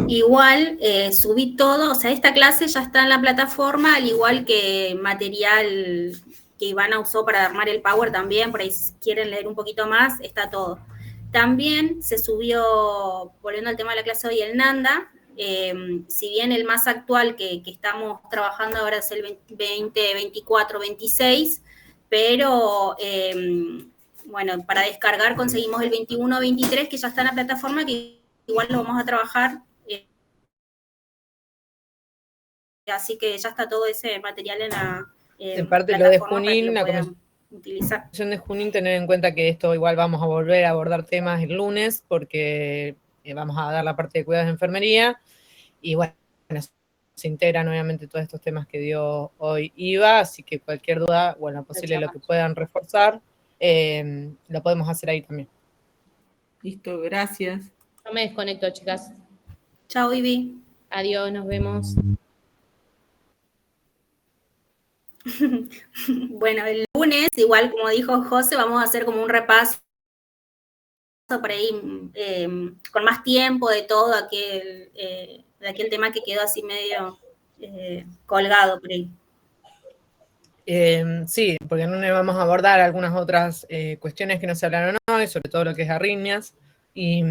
Igual subí todo, o sea, esta clase ya está en la plataforma, al igual que material que Ivana usó para armar el Power también, por ahí si quieren leer un poquito más, está todo. También se subió, volviendo al tema de la clase hoy, el Nanda, si bien el más actual que estamos trabajando ahora es el 2024-26, pero bueno, para descargar conseguimos el 21-23 que ya está en la plataforma, que igual lo vamos a trabajar. Así que ya está todo ese material en la en parte lo de Junín, para que la lo puedan utilizar. comisión de Junín, tener en cuenta que esto igual vamos a volver a abordar temas el lunes, porque vamos a dar la parte de cuidados de enfermería, y bueno, se integran obviamente todos estos temas que dio hoy Iva, así que cualquier duda, bueno, posible lo que puedan reforzar, lo podemos hacer ahí también. Listo, gracias. Yo me desconecto, chicas. Chao, Ivy. Adiós, nos vemos. Bueno, el lunes, igual como dijo José, vamos a hacer como un repaso por ahí con más tiempo de todo de aquel tema que quedó así medio colgado por ahí. Sí, porque en lunes vamos a abordar algunas otras cuestiones que no se hablaron hoy, sobre todo lo que es arritmias, y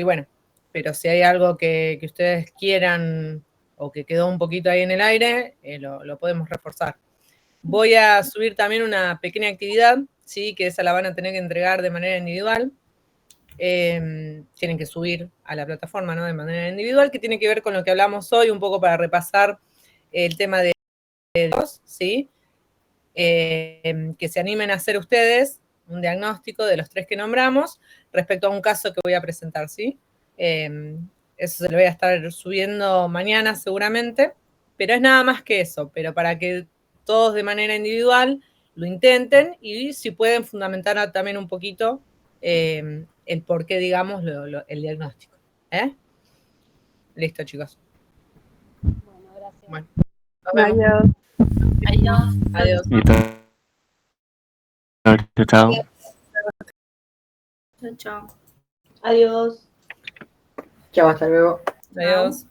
bueno, pero si hay algo que ustedes quieran o que quedó un poquito ahí en el aire, lo podemos reforzar. Voy a subir también una pequeña actividad, ¿sí? Que esa la van a tener que entregar de manera individual. Tienen que subir a la plataforma, ¿no? De manera individual, que tiene que ver con lo que hablamos hoy, un poco para repasar el tema de los, ¿sí? Que se animen a hacer ustedes un diagnóstico de los 3 que nombramos respecto a un caso que voy a presentar, ¿sí? Eso se lo voy a estar subiendo mañana seguramente, pero es nada más que eso, pero para que todos de manera individual lo intenten y si pueden fundamentar también un poquito el por qué, digamos, el diagnóstico. Listo, chicos. Bueno, gracias. Bueno, nos vemos. Adiós. Adiós. Chao. Chao. Adiós. Chao, hasta luego. Adiós.